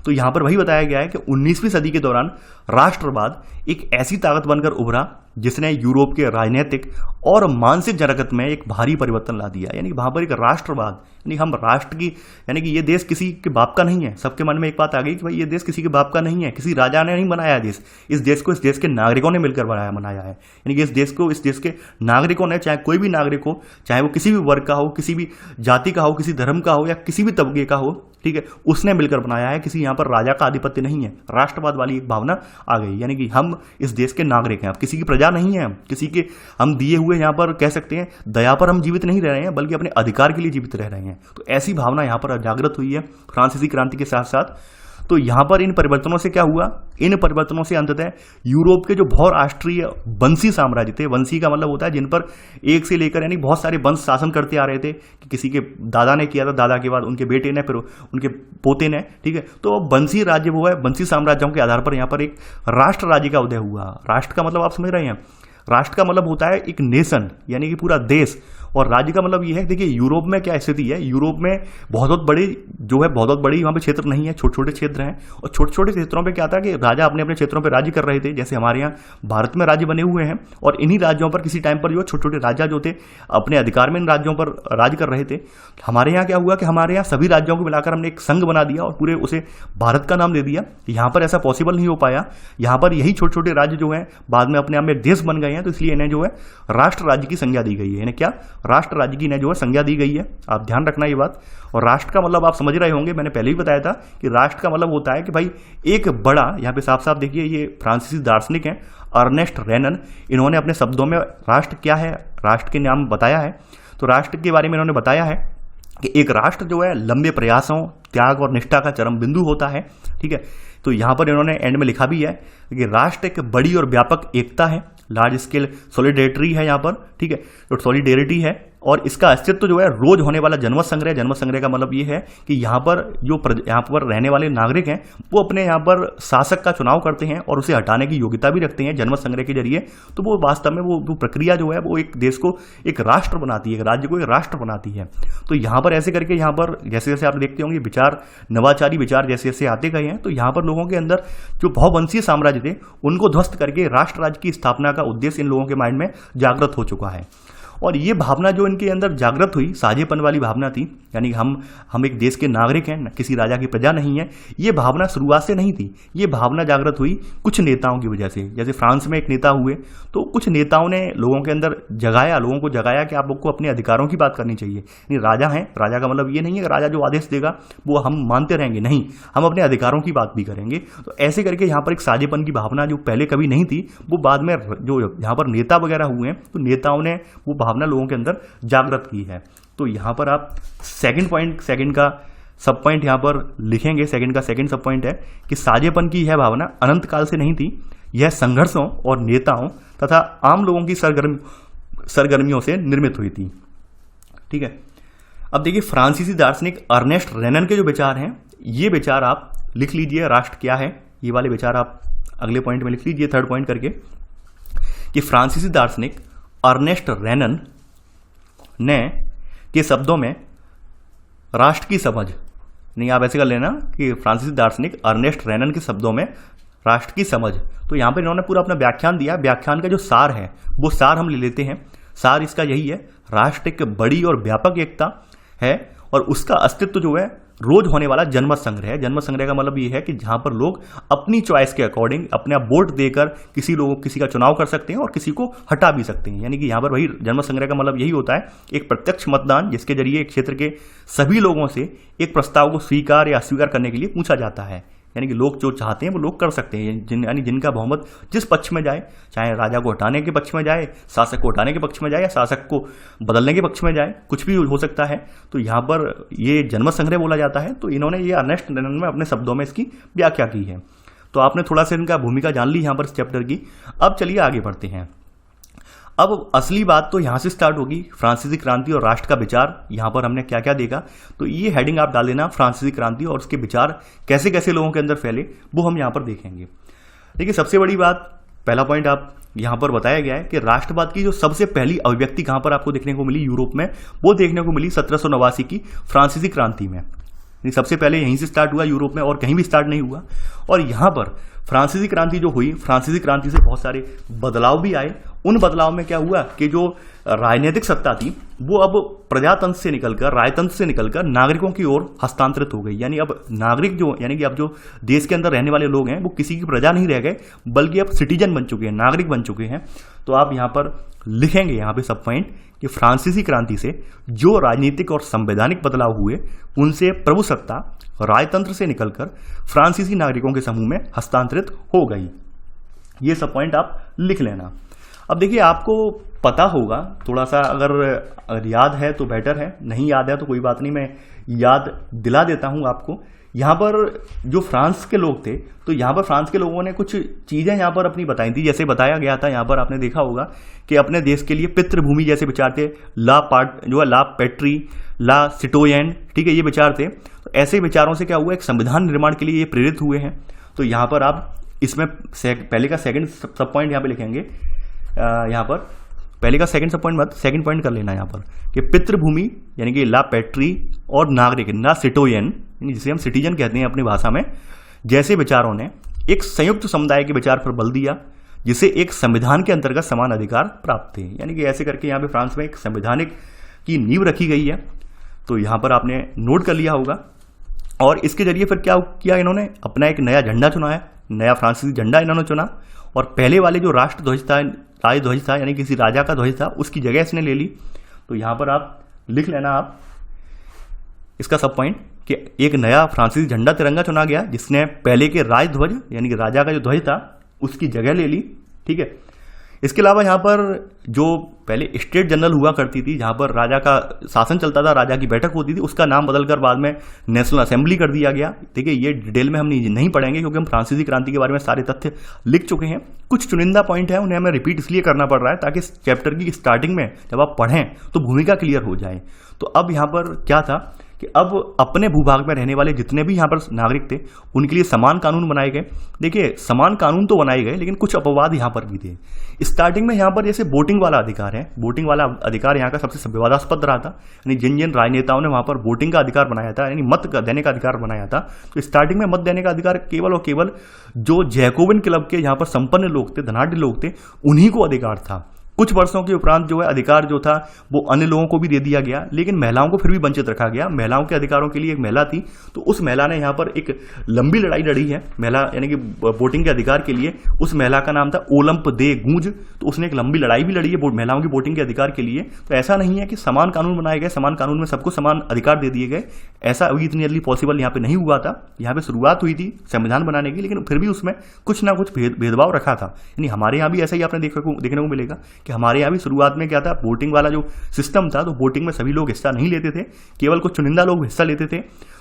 तो यहां पर वही बताया गया है कि 19वीं सदी के दौरान राष्ट्रवाद एक ऐसी ताकत बनकर उभरा जिसने यूरोप के राजनीतिक और मानसिक जगत में एक भारी परिवर्तन ला दिया। यानी वहां पर एक राष्ट्रवाद, यानी हम राष्ट्र की, यानी कि ये देश किसी के बाप का नहीं है। सबके मन में एक बात आ गई कि भाई ये देश किसी के बाप का नहीं है, किसी राजा ने नहीं बनाया देश, इस देश को इस देश के नागरिकों ने मिलकर बनाया है। यानी कि इस देश को इस देश के नागरिकों ने, चाहे कोई भी नागरिक हो, चाहे वो किसी भी वर्ग का हो, किसी भी जाति का हो, किसी धर्म का हो या किसी भी तबके का हो, ठीक है, उसने मिलकर बनाया है। किसी यहाँ पर राजा का आधिपत्य नहीं है, राष्ट्रवाद वाली एक भावना आ गई। यानी कि हम इस देश के नागरिक हैं, अब किसी की प्रजा नहीं है, किसी के हम दिए हुए यहाँ पर कह सकते हैं दया पर हम जीवित नहीं रह रहे हैं, बल्कि अपने अधिकार के लिए जीवित रह रहे हैं। तो ऐसी भावना यहाँ पर जागृत हुई है फ्रांसीसी क्रांति के साथ साथ। तो यहां पर इन परिवर्तनों से क्या हुआ, इन परिवर्तनों से अंततः यूरोप के जो बहुराष्ट्रीय वंशी साम्राज्य थे, वंशी का मतलब होता है जिन पर एक से लेकर यानी बहुत सारे वंश शासन करते आ रहे थे, कि किसी के दादा ने किया था, दादा के बाद उनके बेटे ने, फिर उनके पोते ने, ठीक है, तो वंशी राज्य वो है, वंशी साम्राज्यों के आधार पर यहाँ पर एक राष्ट्र राज्य का उदय हुआ। राष्ट्र का मतलब आप समझ रहे हैं, राष्ट्र का मतलब होता है एक नेशन, यानी कि पूरा देश, और राज्य का मतलब ये है, देखिए यूरोप में क्या स्थिति है, यूरोप में बहुत बड़ी जो है, बहुत बड़ी वहाँ पे क्षेत्र नहीं है, छोटे छोटे क्षेत्र हैं, और छोटे छोटे क्षेत्रों पे क्या था कि राजा अपने अपने क्षेत्रों पे राज्य कर रहे थे। जैसे हमारे यहाँ भारत में राज्य बने हुए हैं, और इन्हीं राज्यों पर किसी टाइम पर जो छोटे छोटे राजा जो थे अपने अधिकार में इन राज्यों पर राज्य कर रहे थे। हमारे यहाँ क्या हुआ कि हमारे यहाँ सभी राज्यों को मिलाकर हमने एक संघ बना दिया और पूरे उसे भारत का नाम दे दिया। यहाँ पर ऐसा पॉसिबल नहीं हो पाया, यहाँ पर यही छोटे छोटे राज्य जो है बाद में अपने आप में देश बन गए हैं, तो इसलिए इन्हें जो है राष्ट्र राज्य की संज्ञा दी गई है। इन्हें क्या राष्ट्र राज्य की इन्हें जो है संज्ञा दी गई है, आप ध्यान रखना ये बात। और राष्ट्र का मतलब आप समझ रहे होंगे, मैंने पहले ही बताया था कि राष्ट्र का मतलब होता है कि भाई एक बड़ा, यहाँ पे साफ साफ देखिए ये फ्रांसीसी दार्शनिक हैं अर्नेस्ट रेनन, इन्होंने अपने शब्दों में राष्ट्र क्या है, राष्ट्र के नाम बताया है। तो राष्ट्र के बारे में इन्होंने बताया है कि एक राष्ट्र जो है लंबे प्रयासों, त्याग और निष्ठा का चरम बिंदु होता है। ठीक है, तो यहां पर इन्होंने एंड में लिखा भी है कि राष्ट्र एक बड़ी और व्यापक एकता है, लार्ज स्केल सॉलिडेरिटी है यहाँ पर। ठीक है, तो सॉलिडेरिटी है, और इसका अस्तित्व जो है रोज होने वाला जनमत संग्रह का मतलब ये है कि यहाँ पर जो यहाँ पर रहने वाले नागरिक हैं वो अपने यहाँ पर शासक का चुनाव करते हैं और उसे हटाने की योग्यता भी रखते हैं जनमत संग्रह के जरिए। तो वो वास्तव में वो प्रक्रिया जो है वो एक देश को एक राष्ट्र बनाती है, एक राज्य को एक राष्ट्र बनाती है। तो यहाँ पर ऐसे करके यहाँ पर जैसे जैसे आप देखते होंगे विचार, नवाचारी विचार जैसे जैसे आते गए हैं, तो यहाँ पर लोगों के अंदर जो बहुवंशीय साम्राज्य थे उनको ध्वस्त करके राष्ट्र राज्य की स्थापना का उद्देश्य इन लोगों के माइंड में जागृत हो चुका है। और ये भावना जो इनके अंदर जागृत हुई, साझेपन वाली भावना थी, यानी हम एक देश के नागरिक हैं, किसी राजा की प्रजा नहीं है, ये भावना शुरुआत से नहीं थी। ये भावना जागृत हुई कुछ नेताओं की वजह से। जैसे फ्रांस में एक नेता हुए तो कुछ नेताओं ने लोगों के अंदर लोगों को जगाया कि आप लोग को अपने अधिकारों की बात करनी चाहिए। यानी राजा हैं, राजा का मतलब ये नहीं है कि राजा जो आदेश देगा वो हम मानते रहेंगे, नहीं, हम अपने अधिकारों की बात भी करेंगे। तो ऐसे करके यहाँ पर एक साझेपन की भावना जो पहले कभी नहीं थी, वो बाद में जो यहाँ पर नेता वगैरह हुए हैं तो नेताओं ने वो भावना लोगों के अंदर जागृत की है। तो यहाँ पर आप सेकंड का सब पॉइंट यहाँ पर लिखेंगे। सेकंड का सेकंड सब पॉइंट है कि साझेपन की यह भावना अनंत काल से नहीं थी, यह संघर्षों और नेताओं तथा आम लोगों की सरगर्मियों से निर्मित हुई थी। ठीक है, अब देखिए फ्रांसीसी दार्शनिक अर्नेस्ट रेनन के जो विचार हैं, ये विचार आप लिख लीजिए। राष्ट्र क्या है, ये वाले विचार आप अगले पॉइंट में लिख लीजिए, थर्ड पॉइंट करके, कि फ्रांसीसी दार्शनिक अर्नेस्ट रेनन ने के शब्दों में राष्ट्र की समझ, नहीं आप ऐसे कर लेना कि फ्रांसीसी दार्शनिक अर्नेस्ट रेनन के शब्दों में राष्ट्र की समझ। तो यहाँ पर इन्होंने पूरा अपना व्याख्यान दिया। व्याख्यान का जो सार है वो सार हम ले लेते हैं। सार इसका यही है, राष्ट्र एक बड़ी और व्यापक एकता है और उसका अस्तित्व जो है रोज होने वाला जनमत संग्रह है। जनमत संग्रह का मतलब ये है कि जहां पर लोग अपनी चॉइस के अकॉर्डिंग अपना वोट देकर किसी का चुनाव कर सकते हैं और किसी को हटा भी सकते हैं। यानी कि यहाँ पर वही जनमत संग्रह का मतलब यही होता है, एक प्रत्यक्ष मतदान जिसके जरिए एक क्षेत्र के सभी लोगों से एक प्रस्ताव को स्वीकार या अस्वीकार करने के लिए पूछा जाता है। यानी कि लोग जो चाहते हैं वो लोग कर सकते हैं, यानी जिनका बहुमत जिस पक्ष में जाए, चाहे राजा को हटाने के पक्ष में जाए, शासक को हटाने के पक्ष में जाए या शासक को बदलने के पक्ष में जाए, कुछ भी हो सकता है। तो यहाँ पर ये जनमत संग्रह बोला जाता है। तो इन्होंने ये अर्नेस्ट रेनन में अपने शब्दों में इसकी व्याख्या की है। तो आपने थोड़ा सा इनका भूमिका जान ली यहाँ पर इस चैप्टर की। अब चलिए आगे बढ़ते हैं। अब असली बात तो यहाँ से स्टार्ट होगी, फ्रांसीसी क्रांति और राष्ट्र का विचार। यहाँ पर हमने क्या क्या देखा, तो ये हेडिंग आप डाल देना, फ्रांसीसी क्रांति और उसके विचार कैसे कैसे लोगों के अंदर फैले, वो हम यहाँ पर देखेंगे। देखिए सबसे बड़ी बात, पहला पॉइंट आप यहाँ पर बताया गया है कि राष्ट्रवाद की जो सबसे पहली अभिव्यक्ति कहाँ पर आपको देखने को मिली यूरोप में, वो देखने को मिली 1789 की फ्रांसीसी क्रांति में। सबसे पहले यहीं से स्टार्ट हुआ यूरोप में और कहीं भी स्टार्ट नहीं हुआ। और यहाँ पर फ्रांसीसी क्रांति जो हुई, फ्रांसीसी क्रांति से बहुत सारे बदलाव भी आए। उन बदलाव में क्या हुआ कि जो राजनीतिक सत्ता थी वो अब प्रजातंत्र से निकलकर, राजतंत्र से निकलकर नागरिकों की ओर हस्तांतरित हो गई। यानी अब नागरिक जो, यानी कि अब जो देश के अंदर रहने वाले लोग हैं वो किसी की प्रजा नहीं रह गए, बल्कि अब सिटीजन बन चुके हैं, नागरिक बन चुके हैं। तो आप यहाँ पर लिखेंगे यहाँ पे सब पॉइंट कि फ्रांसीसी क्रांति से जो राजनीतिक और संवैधानिक बदलाव हुए उनसे प्रभु सत्ता राजतंत्र से निकलकर फ्रांसीसी नागरिकों के समूह में हस्तांतरित हो गई। ये सब पॉइंट आप लिख लेना। अब देखिए आपको पता होगा थोड़ा सा, अगर याद है तो बेटर है, नहीं याद है तो कोई बात नहीं, मैं याद दिला देता हूं आपको। यहाँ पर जो फ्रांस के लोग थे, तो यहाँ पर फ्रांस के लोगों ने कुछ चीज़ें यहाँ पर अपनी बताई थी। जैसे बताया गया था, यहाँ पर आपने देखा होगा कि अपने देश के लिए पितृभूमि जैसे विचार थे, ला पैट्री, ला सिटोयन, ठीक है, ये विचार थे। तो ऐसे विचारों से क्या हुआ, एक संविधान निर्माण के लिए ये प्रेरित हुए हैं। तो यहाँ पर आप इसमें पहले का सेकंड सब पॉइंट यहाँ पे लिखेंगे। यहाँ पर पहले का सेकंड सब पॉइंट मत, सेकंड पॉइंट कर लेना यहाँ पर कि पितृभूमि यानी कि ला पैट्री और नागरिक ना सिटोयन, जिसे हम सिटीजन कहते हैं अपनी भाषा में, जैसे विचारों ने एक संयुक्त समुदाय के विचार पर बल दिया जिसे एक संविधान के अंतर्गत समान अधिकार प्राप्त थे। यानी कि ऐसे करके यहाँ पे फ्रांस में एक संवैधानिक की नींव रखी गई है। तो यहाँ पर आपने नोट कर लिया होगा। और इसके जरिए फिर क्या किया, इन्होंने अपना एक नया झंडा चुना है, नया फ्रांसीसी झंडा इन्होंने चुना। और पहले वाले जो राष्ट्र ध्वज था, राज ध्वज था, यानी किसी राजा का ध्वज था, उसकी जगह इसने ले ली। तो यहाँ पर आप लिख लेना आप इसका सब पॉइंट कि एक नया फ्रांसीसी झंडा तिरंगा चुना गया जिसने पहले के राज ध्वज यानी कि राजा का जो ध्वज था उसकी जगह ले ली। ठीक है, इसके अलावा यहाँ पर जो पहले स्टेट जनरल हुआ करती थी, जहाँ पर राजा का शासन चलता था, राजा की बैठक होती थी, उसका नाम बदलकर बाद में नेशनल असेंबली कर दिया गया। देखिए ये डिटेल में हम नहीं पढ़ेंगे क्योंकि हम फ्रांसीसी क्रांति के बारे में सारे तथ्य लिख चुके हैं। कुछ चुनिंदा पॉइंट है उन्हें हमें रिपीट इसलिए करना पड़ रहा है ताकि इस चैप्टर की स्टार्टिंग में जब आप पढ़ें तो भूमिका क्लियर हो जाए। तो अब यहाँ पर क्या था कि अब अपने भूभाग में रहने वाले जितने भी यहाँ पर नागरिक थे उनके लिए समान कानून बनाए गए। देखिए समान कानून तो बनाए गए लेकिन कुछ अपवाद यहाँ पर भी थे। स्टार्टिंग में यहाँ पर जैसे वोटिंग वाला अधिकार है, वोटिंग वाला अधिकार यहाँ का सबसे विवादास्पद रहा था। यानी जिन जिन राजनेताओं ने वहाँ पर वोटिंग का अधिकार बनाया था, यानी मत देने का अधिकार बनाया था, तो स्टार्टिंग में मत देने का अधिकार केवल और केवल जो जैकोबिन क्लब के यहाँ पर संपन्न लोग थे, धनाढ़ लोग थे, उन्हीं को अधिकार था। कुछ वर्षों के उपरांत जो है अधिकार जो था वो अन्य लोगों को भी दे दिया गया, लेकिन महिलाओं को फिर भी वंचित रखा गया। महिलाओं के अधिकारों के लिए एक महिला थी, तो उस महिला ने यहाँ पर एक लंबी लड़ाई लड़ी है, महिला यानी कि वोटिंग के अधिकार के लिए। उस महिला का नाम था ओलंप दे गूंज। तो उसने एक लंबी लड़ाई भी लड़ी है महिलाओं की वोटिंग के अधिकार के लिए। तो ऐसा नहीं है कि समान कानून बनाए गए, समान कानून में सबको समान अधिकार दे दिए गए, ऐसा अभी इतनी जल्दी पॉसिबल यहाँ पे नहीं हुआ था। यहाँ पे शुरुआत हुई थी संविधान बनाने की, लेकिन फिर भी उसमें कुछ ना कुछ भेदभाव रखा था। यानी हमारे यहाँ भी ऐसा ही आपने देखने को मिलेगा कि हमारे यहाँ भी शुरुआत में क्या था, वोटिंग वाला जो सिस्टम था, तो वोटिंग में सभी लोग हिस्सा नहीं लेते थे, केवल कुछ चुनिंदा लोग हिस्सा लेते थे।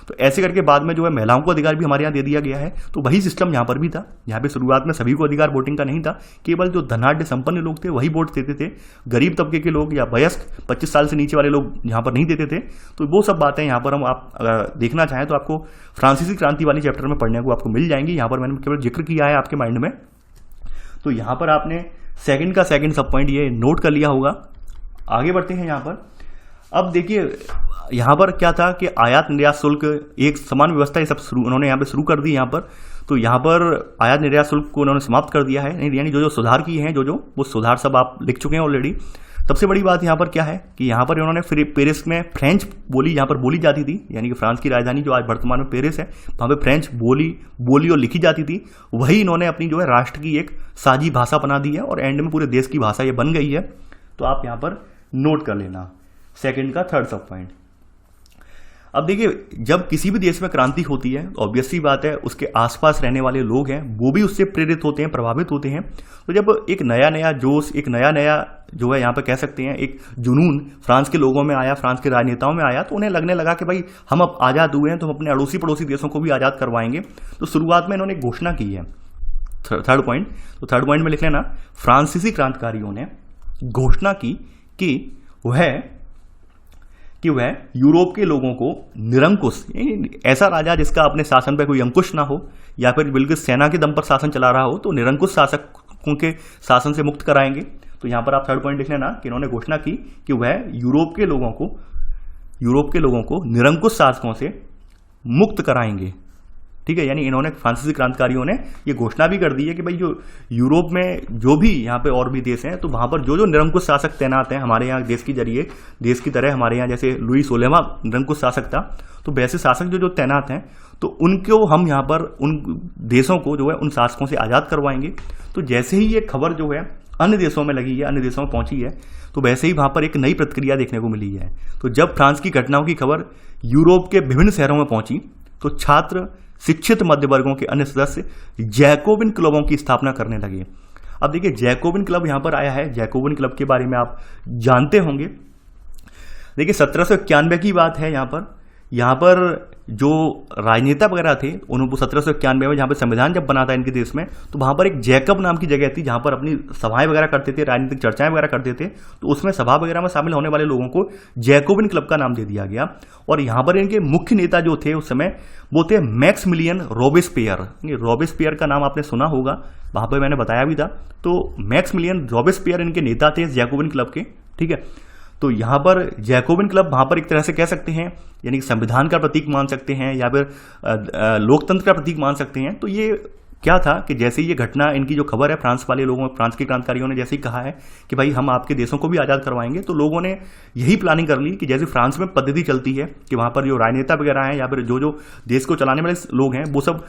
तो ऐसे करके बाद में जो है महिलाओं को अधिकार भी हमारे यहाँ दे दिया गया है। तो वही सिस्टम यहाँ पर भी था। यहाँ पे शुरुआत में सभी को अधिकार वोटिंग का नहीं था, केवल जो धनाढ़ संपन्न लोग थे वही वोट देते थे। गरीब तबके के लोग या वयस्क 25 साल से नीचे वाले लोग यहाँ पर नहीं देते थे। तो वो सब बातें यहाँ पर हम आप अगर देखना चाहें तो आपको फ्रांसीसी क्रांति वाली चैप्टर में पढ़ने को आपको मिल जाएंगी। यहाँ पर मैंने केवल जिक्र किया है आपके माइंड में। तो यहाँ पर आपने सेकंड का सेकंड सब पॉइंट ये नोट कर लिया होगा। आगे बढ़ते हैं यहाँ पर। अब देखिए यहाँ पर क्या था कि आयात निर्यात शुल्क एक समान व्यवस्था ये सब उन्होंने यहाँ पे शुरू कर दी यहाँ पर। तो यहाँ पर आयात निर्यात शुल्क को उन्होंने समाप्त कर दिया है, यानी जो सुधार किए हैं, जो वो सुधार सब आप लिख चुके हैं ऑलरेडी। सबसे बड़ी बात यहाँ पर क्या है कि यहाँ पर इन्होंने फिर पेरिस में फ्रेंच बोली यहाँ पर बोली जाती थी, यानी कि फ्रांस की राजधानी जो आज वर्तमान में पेरिस है, वहाँ पे फ्रेंच बोली और लिखी जाती थी, वही इन्होंने अपनी जो है राष्ट्र की एक साझी भाषा बना दी है और एंड में पूरे देश की भाषा ये बन गई है। तो आप यहाँ पर नोट कर लेना सेकेंड का थर्ड सब पॉइंट। अब देखिए, जब किसी भी देश में क्रांति होती है तो ऑब्वियस सी बात है उसके आसपास रहने वाले लोग हैं वो भी उससे प्रेरित होते हैं, प्रभावित होते हैं। तो जब एक नया जोश, एक नया जो है यहाँ पे कह सकते हैं एक जुनून फ्रांस के लोगों में आया, फ्रांस के राजनेताओं में आया, तो उन्हें लगने लगा कि भाई हम अब आज़ाद हुए हैं तो हम अपने अड़ोसी पड़ोसी देशों को भी आज़ाद करवाएंगे। तो शुरुआत में इन्होंने घोषणा की है थर्ड पॉइंट। तो थर्ड पॉइंट में लिख लेना, फ्रांसीसी क्रांतिकारियों ने घोषणा की कि वह यूरोप के लोगों को निरंकुश, ऐसा राजा जिसका अपने शासन पर कोई अंकुश ना हो या फिर बिल्कुल सेना के दम पर शासन चला रहा हो, तो निरंकुश शासकों के शासन से मुक्त कराएंगे। तो यहां पर आप थर्ड पॉइंट लिख लेना कि इन्होंने घोषणा की कि वह यूरोप के लोगों को निरंकुश शासकों से मुक्त कराएंगे। ठीक है, यानी इन्होंने फ्रांसीसी क्रांतिकारियों ने ये घोषणा भी कर दी है कि भाई जो यूरोप में जो भी यहाँ पे और भी देश हैं, तो वहाँ पर जो निरंकुश शासक तैनात हैं हमारे यहाँ देश की तरह हमारे यहाँ जैसे लुई 16वां निरंकुश शासक था, तो वैसे शासक जो तैनात हैं तो उनको हम यहाँ पर उन देशों को जो है उन शासकों से आज़ाद करवाएंगे। तो जैसे ही ये खबर जो है अन्य देशों में लगी है, अन्य देशों में पहुंची है, तो वैसे ही वहाँ पर एक नई प्रतिक्रिया देखने को मिली है। तो जब फ्रांस की घटनाओं की खबर यूरोप के विभिन्न शहरों में पहुंची तो छात्र, शिक्षित मध्य वर्गों के अन्य सदस्य जैकोबिन क्लबों की स्थापना करने लगे। अब देखिए, जैकोबिन क्लब यहां पर आया है, जैकोबिन क्लब के बारे में आप जानते होंगे। देखिए 1791 की बात है। यहाँ पर जो राजनेता वगैरह थे उनको 1791 में जहाँ पर संविधान जब बना था इनके देश में, तो वहाँ पर एक जैकब नाम की जगह थी जहाँ पर अपनी सभाएं वगैरह करते थे, राजनीतिक चर्चाएं वगैरह करते थे। तो उसमें सभा वगैरह में शामिल होने वाले लोगों को जैकोबिन क्लब का नाम दे दिया गया। और यहाँ पर इनके मुख्य नेता जो थे उस समय वो थे मैक्समिलियन रॉबेस्पियर। रॉबेस्पियर का नाम आपने सुना होगा, वहाँ पर मैंने बताया भी था। तो मैक्समिलियन रॉबेस्पियर इनके नेता थे जैकोबिन क्लब के। ठीक है, तो यहाँ पर जैकोबिन क्लब वहाँ पर एक तरह से कह सकते हैं यानी कि संविधान का प्रतीक मान सकते हैं या फिर लोकतंत्र का प्रतीक मान सकते हैं। तो ये क्या था कि जैसे ये घटना, इनकी जो खबर है, फ्रांस वाले लोगों, फ्रांस के क्रांतिकारियों ने जैसे ही कहा है कि भाई हम आपके देशों को भी आज़ाद करवाएंगे, तो लोगों ने यही प्लानिंग कर ली कि जैसे फ्रांस में पद्धति चलती है कि वहाँ पर जो राजनेता वगैरह हैं या फिर जो देश को चलाने वाले लोग हैं वो सब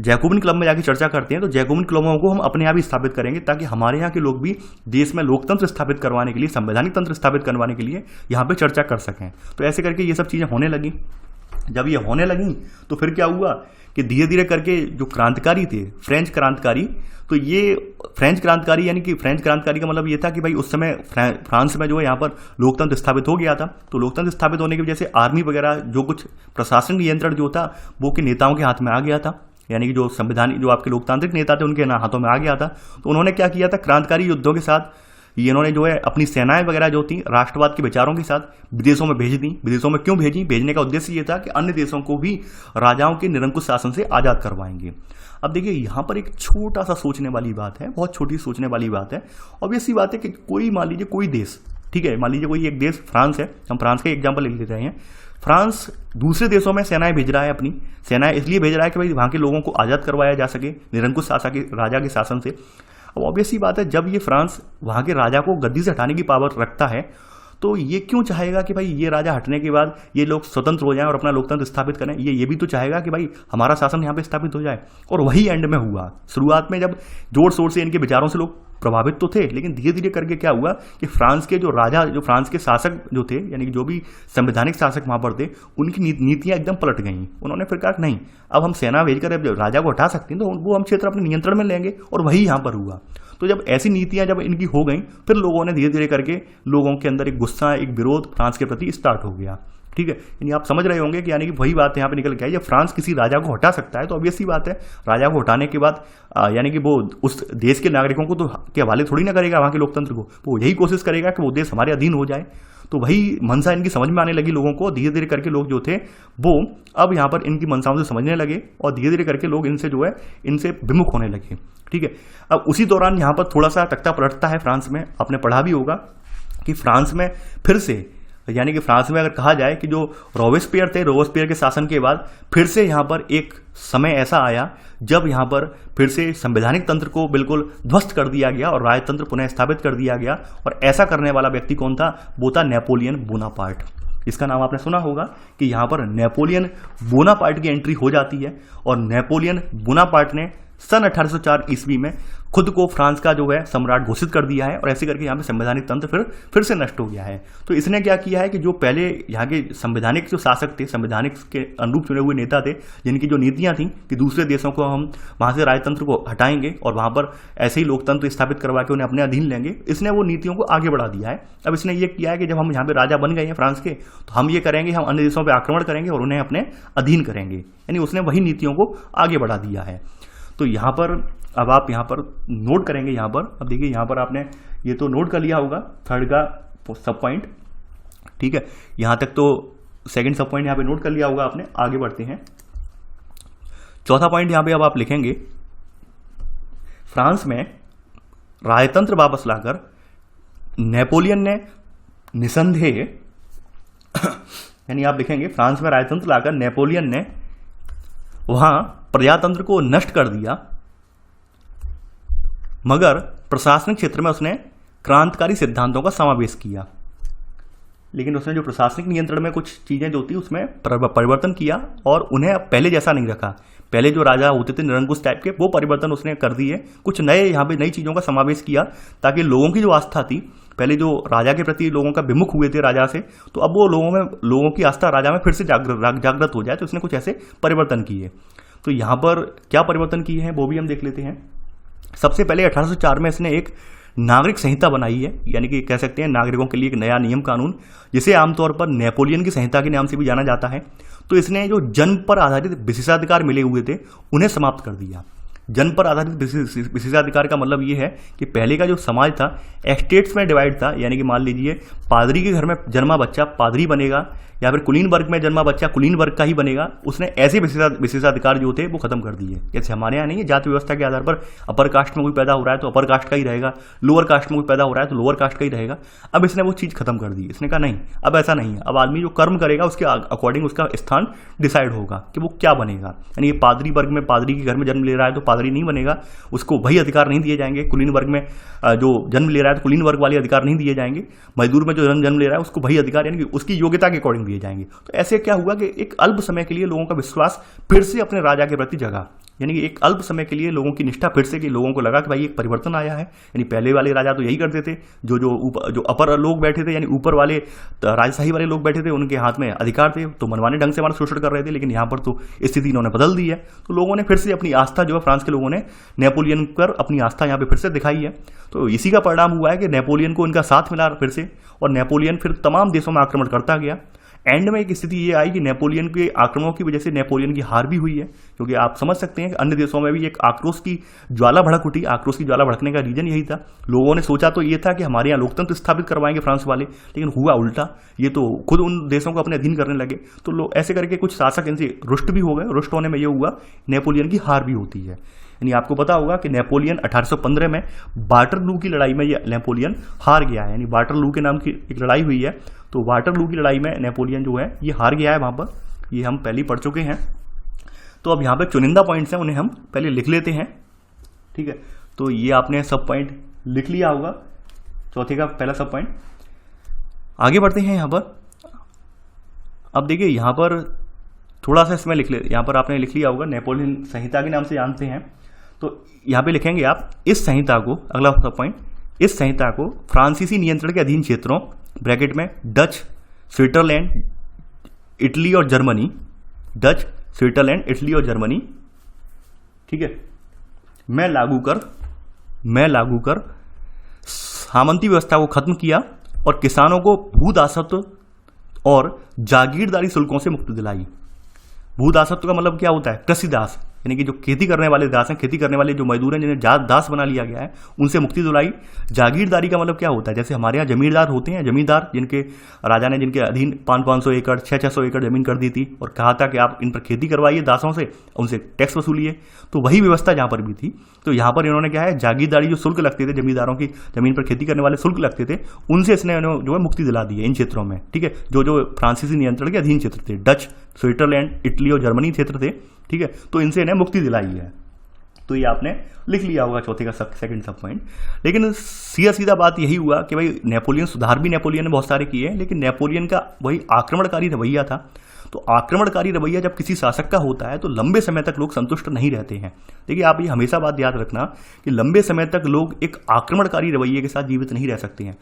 जैकोबिन क्लब में जाकर चर्चा करते हैं। तो जैकोबिन क्लबों को हम अपने यहाँ भी स्थापित करेंगे ताकि हमारे यहाँ के लोग भी देश में लोकतंत्र स्थापित करवाने के लिए, संवैधानिक तंत्र स्थापित करवाने के लिए यहाँ पर चर्चा कर सकें। तो ऐसे करके ये सब चीज़ें होने लगी। जब ये होने लगी तो फिर क्या हुआ कि धीरे धीरे करके जो क्रांतिकारी थे, फ्रेंच क्रांतिकारी, तो ये फ्रेंच क्रांतिकारी यानी कि फ्रेंच क्रांतिकारी का मतलब ये था कि भाई उस समय फ्रांस में जो है यहाँ पर लोकतंत्र स्थापित हो गया था। तो लोकतंत्र स्थापित होने की वजह से आर्मी वगैरह जो कुछ प्रशासन नियंत्रण जो था वो के नेताओं के हाथ में आ गया था, यानी कि जो संवैधानिक जो आपके लोकतांत्रिक नेता थे उनके हाथों में आ गया था। तो उन्होंने क्या किया था, क्रांतिकारी युद्धों के साथ ये इन्होंने जो है अपनी सेनाएं वगैरह जो थी राष्ट्रवाद के विचारों के साथ विदेशों में भेज दी। विदेशों में क्यों भेजी? भेजने का उद्देश्य ये था कि अन्य देशों को भी राजाओं के निरंकुश शासन से आज़ाद करवाएंगे। अब देखिए यहाँ पर एक छोटा सा सोचने वाली बात है, बहुत छोटी सोचने वाली बात है। ऑब्वियस सी बात है कि कोई मान लीजिए कोई देश, ठीक है, मान लीजिए कोई एक देश फ्रांस है, हम फ्रांस का एग्जाम्पल ले रहे हैं। फ्रांस दूसरे देशों में सेनाएं भेज रहा है, अपनी सेनाएं इसलिए भेज रहा है कि भाई वहाँ के लोगों को आज़ाद करवाया जा सके निरंकुश राजा के शासन से। अब ऑब्वियस सी बात है, जब ये फ्रांस वहाँ के राजा को गद्दी से हटाने की पावर रखता है तो ये क्यों चाहेगा कि भाई ये राजा हटने के बाद ये लोग स्वतंत्र हो जाएं और अपना लोकतंत्र स्थापित करें? ये भी तो चाहेगा कि भाई हमारा शासन यहाँ पे स्थापित हो जाए। और वही एंड में हुआ। शुरुआत में जब जोर शोर से इनके विचारों से लोग प्रभावित तो थे, लेकिन धीरे धीरे करके क्या हुआ कि फ्रांस के जो राजा, जो फ्रांस के शासक जो थे, यानी कि जो भी संवैधानिक शासक वहाँ पर थे, उनकी नीतियाँ एकदम पलट गईं। उन्होंने फिर कहा नहीं, अब हम सेना भेजकर अब राजा को हटा सकते हैं, तो वो हम क्षेत्र अपने नियंत्रण में लेंगे। और वही यहाँ पर हुआ। तो जब ऐसी नीतियां जब इनकी हो गई, फिर लोगों ने धीरे धीरे करके लोगों के अंदर एक गुस्सा, एक विरोध फ्रांस के प्रति स्टार्ट हो गया। ठीक है, यानी आप समझ रहे होंगे कि यानी कि वही बात यहाँ पे निकल के आई। जब फ्रांस किसी राजा को हटा सकता है तो ऑब्वियस सी बात है, राजा को हटाने के बाद यानी कि वो उस देश के नागरिकों को तो के हवाले थोड़ी ना करेगा, वहाँ के लोकतंत्र को, वो यही कोशिश करेगा कि वो देश हमारे अधीन हो जाए। तो वही मंशा इनकी समझ में आने लगी लोगों को। धीरे धीरे करके लोग जो थे वो अब यहाँ पर इनकी मंशाओं से समझने लगे और धीरे धीरे करके लोग इनसे जो है इनसे विमुख होने लगे। ठीक है, अब उसी दौरान यहाँ पर थोड़ा सा तख्ता पलटता है फ्रांस में। आपने पढ़ा भी होगा कि फ्रांस में फिर से यानी कि फ्रांस में अगर कहा जाए कि जो रोबेस्पियर थे, रोबेस्पियर के शासन के बाद फिर से यहाँ पर एक समय ऐसा आया जब यहाँ पर फिर से संवैधानिक तंत्र को बिल्कुल ध्वस्त कर दिया गया और राजतंत्र पुनः स्थापित कर दिया गया। और ऐसा करने वाला व्यक्ति कौन था? वो था नेपोलियन बोनापार्ट। इसका नाम आपने सुना होगा कि यहाँ पर नेपोलियन बोनापार्ट की एंट्री हो जाती है और नेपोलियन बोनापार्ट ने सन 1804 ईस्वी में खुद को फ्रांस का जो है सम्राट घोषित कर दिया है और ऐसे करके यहाँ पे संवैधानिक तंत्र फिर से नष्ट हो गया है। तो इसने क्या किया है कि जो पहले यहाँ के संवैधानिक जो शासक थे, संवैधानिक के अनुरूप चुने हुए नेता थे, जिनकी जो नीतियाँ थी कि दूसरे देशों को हम वहाँ से राजतंत्र को हटाएंगे और वहाँ पर ऐसे ही लोकतंत्र स्थापित करवा के उन्हें अपने अधीन लेंगे, इसने वो नीतियों को आगे बढ़ा दिया है। अब इसने ये किया है कि जब हम यहाँ पे राजा बन गए हैं फ्रांस के, तो हम ये करेंगे, हम अन्य देशों पर आक्रमण करेंगे और उन्हें अपने अधीन करेंगे। यानी उसने वही नीतियों को आगे बढ़ा दिया है। तो यहाँ पर अब आप यहाँ पर नोट करेंगे, यहाँ पर अब देखिए, यहाँ पर आपने ये तो नोट कर लिया होगा थर्ड का सब पॉइंट, ठीक है। यहाँ तक तो सेकंड सब पॉइंट यहाँ पे नोट कर लिया होगा आपने। आगे बढ़ते हैं, चौथा पॉइंट यहाँ पे अब आप लिखेंगे, फ्रांस में राजतंत्र वापस लाकर नेपोलियन ने निसंदेह यानी आप लिखेंगे फ्रांस में राजतंत्र लाकर नेपोलियन ने वहां प्रजातंत्र को नष्ट कर दिया, मगर प्रशासनिक क्षेत्र में उसने क्रांतिकारी सिद्धांतों का समावेश किया। लेकिन उसने जो प्रशासनिक नियंत्रण में कुछ चीजें जो थी उसमें परिवर्तन किया और उन्हें पहले जैसा नहीं रखा। पहले जो राजा होते थे निरंकुश टाइप के, वो परिवर्तन उसने कर दिए, कुछ नए यहाँ पे नई चीजों का समावेश किया ताकि लोगों की जो आस्था थी, पहले जो राजा के प्रति लोगों का विमुख हुए थे राजा से, तो अब वो लोगों की आस्था राजा में फिर से जागृत हो जाए। तो उसने कुछ ऐसे परिवर्तन किए। तो यहाँ पर क्या परिवर्तन किए हैं वो भी हम देख लेते हैं। सबसे पहले 1804 में इसने एक नागरिक संहिता बनाई है, यानी कि कह सकते हैं नागरिकों के लिए एक नया नियम कानून, जिसे आमतौर पर नेपोलियन की संहिता के नाम से भी जाना जाता है। तो इसने जो जन्म पर आधारित विशेषाधिकार मिले हुए थे उन्हें समाप्त कर दिया। जन्म पर आधारित विशेषाधिकार का मतलब ये है कि पहले का जो समाज था एस्टेट्स में डिवाइड था, यानी कि मान लीजिए पादरी के घर में जन्मा बच्चा पादरी बनेगा या फिर कुलीन वर्ग में जन्मा बच्चा कुलीन वर्ग का ही बनेगा। उसने ऐसे विशेषाधिकार जो थे वो खत्म कर दिए। जैसे हमारे यहाँ नहीं है, जाति व्यवस्था के आधार पर अपर कास्ट में कोई पैदा हो रहा है तो अपर कास्ट का ही रहेगा, लोअर कास्ट में कोई पैदा हो रहा है तो लोअर कास्ट का ही रहेगा। अब इसने वो चीज़ खत्म कर दी। इसने कहा नहीं, अब ऐसा नहीं है, अब आदमी जो कर्म करेगा उसके अकॉर्डिंग उसका स्थान डिसाइड होगा कि वो क्या बनेगा। यानी ये पादरी वर्ग में पादरी के घर में जन्म ले रहा है तो पादरी नहीं बनेगा, उसको वही अधिकार नहीं दिए जाएंगे। कुलीन वर्ग में जो जन्म ले रहा है तो कुलीन वर्ग वाले अधिकार नहीं दिए जाएंगे। मजदूर में जो जन्म ले रहा है उसको वही अधिकार यानी कि उसकी योग्यता के अकॉर्डिंग दिए जाएंगे। तो ऐसे क्या हुआ कि एक अल्प समय के लिए लोगों का विश्वास फिर से अपने राजा के प्रति जगा, यानी कि एक अल्प समय के लिए लोगों की निष्ठा फिर से कि लोगों को लगा कि भाई एक परिवर्तन आया है। यानी पहले वाले राजा तो यही करते थे, जो अपर लोग बैठे थे यानी ऊपर वाले राजशाही वाले लोग बैठे थे, उनके हाथ में अधिकार थे तो मनमाने ढंग से हमारा शोषण कर रहे थे। लेकिन यहाँ पर तो स्थिति इन्होंने बदल दी है। तो लोगों ने फिर से अपनी आस्था जो है फ्रांस के लोगों ने नेपोलियन पर अपनी आस्था यहाँ पे फिर से दिखाई है। तो इसी का परिणाम हुआ है कि नेपोलियन को इनका साथ मिला फिर से और नेपोलियन फिर तमाम देशों में आक्रमण करता गया। एंड में एक स्थिति ये आई कि नेपोलियन के आक्रमणों की वजह से नेपोलियन की हार भी हुई है, क्योंकि आप समझ सकते हैं कि अन्य देशों में भी एक आक्रोश की ज्वाला भड़क उठी। आक्रोश की ज्वाला भड़कने का रीजन यही था, लोगों ने सोचा तो ये था कि हमारे यहाँ लोकतंत्र स्थापित करवाएंगे फ्रांस वाले, लेकिन हुआ उल्टा। ये तो खुद उन देशों को अपने अधीन करने लगे। तो लोग ऐसे करके कुछ शासक इनसे रुष्ट भी हो गए। रुष्ट होने में ये हुआ नेपोलियन की हार भी होती है। यानी आपको पता होगा कि नेपोलियन 1815 में वाटरलू की लड़ाई में ये नेपोलियन हार गया है। यानी वाटरलू के नाम की एक लड़ाई हुई है, तो वाटरलू की लड़ाई में नेपोलियन जो है ये हार गया है वहाँ पर। ये हम पहले पढ़ चुके हैं। तो अब यहाँ पे चुनिंदा पॉइंट्स हैं, उन्हें हम पहले लिख लेते हैं, ठीक है। तो ये आपने सब पॉइंट लिख लिया होगा, चौथे का पहला सब पॉइंट। आगे बढ़ते हैं यहाँ पर। अब देखिए यहाँ पर थोड़ा सा इसमें लिख ले, यहाँ पर आपने लिख लिया होगा नेपोलियन संहिता के नाम से जानते हैं। तो यहाँ पे लिखेंगे आप इस संहिता को, अगला सब पॉइंट, इस संहिता को फ्रांसीसी नियंत्रण के अधीन क्षेत्रों ब्रैकेट में डच, स्विट्जरलैंड, इटली और जर्मनी, डच, स्विट्जरलैंड, इटली और जर्मनी, ठीक है, मैं लागू कर सामंती व्यवस्था को खत्म किया और किसानों को भूदासत्व और जागीरदारी शुल्कों से मुक्ति दिलाई। भूदासत्व का मतलब क्या होता है? कृषि दास, यानी कि जो खेती करने वाले दास हैं, खेती करने वाले जो मजदूर हैं जिन्हें दास बना लिया गया है, उनसे मुक्ति दिलाई। जागीरदारी का मतलब क्या होता है? जैसे हमारे यहाँ जमींदार होते हैं, जमींदार जिनके राजा ने जिनके अधीन 500-500 एकड़ 600-600 एकड़ जमीन कर दी थी और कहा था कि आप इन पर खेती करवाइए दासों से, उनसे टैक्स वसूलिए। तो वही व्यवस्था जहाँ पर भी थी। तो यहाँ पर इन्होंने क्या है, जागीरदारी जो शुल्क लगते थे, जमींदारों की जमीन पर खेती करने वाले शुल्क लगते थे, उनसे इसने जो है मुक्ति दिला दी है इन क्षेत्रों में। ठीक है, जो फ्रांसीसी नियंत्रण के अधीन क्षेत्र थे, डच, स्विट्जरलैंड, इटली और जर्मनी क्षेत्र थे। ठीक है, तो इनसे इन्हें मुक्ति दिलाई है। तो ये आपने लिख लिया होगा चौथे का सेकंड सब पॉइंट। लेकिन सीधा बात यही हुआ कि भाई नेपोलियन सुधार भी नेपोलियन ने बहुत सारे किए, लेकिन नेपोलियन का वही आक्रमणकारी रवैया था। तो आक्रमणकारी रवैया जब किसी शासक का होता है तो लंबे समय तक लोग संतुष्ट नहीं रहते हैं। देखिए, आप ये हमेशा बात याद रखना कि लंबे समय तक लोग एक आक्रमणकारी रवैये के साथ जीवित नहीं रह सकते हैं।